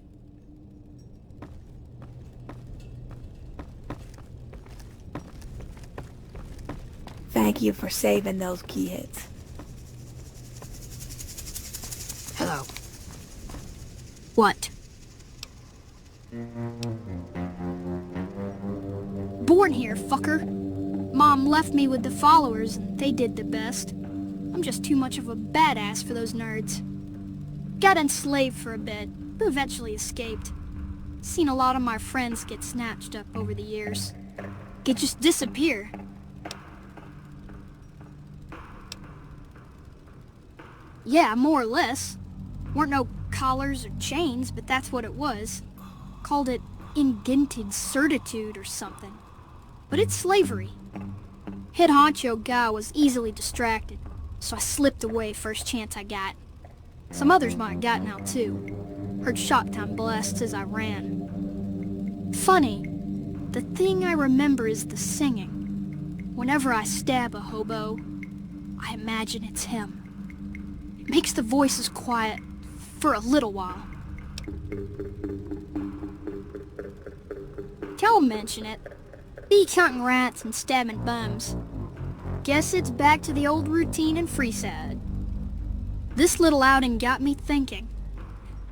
Q: Thank you for saving those kids.
N: Hello. What? Born here, fucker. Mom left me with the followers, and they did the best. I'm just too much of a badass for those nerds. Got enslaved for a bit, but eventually escaped. Seen a lot of my friends get snatched up over the years. Could just disappear. Yeah, more or less. Weren't no collars or chains, but that's what it was. Called it indented certitude or something. But it's slavery. Head honcho guy was easily distracted, so I slipped away first chance I got. Some others might have gotten out too. Heard shot time blasts as I ran. Funny, the thing I remember is the singing. Whenever I stab a hobo, I imagine it's him. It makes the voices quiet for a little while. Don't mention it. Be hunting rats and stabbing bums. Guess it's back to the old routine in Freeside. This little outing got me thinking.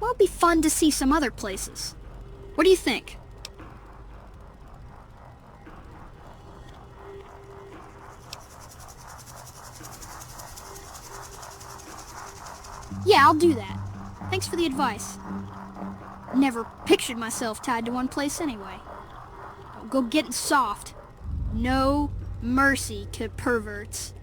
N: Well, it'd be fun to see some other places. What do you think? Yeah, I'll do that. Thanks for the advice. Never pictured myself tied to one place anyway. Go getting soft. No mercy to perverts.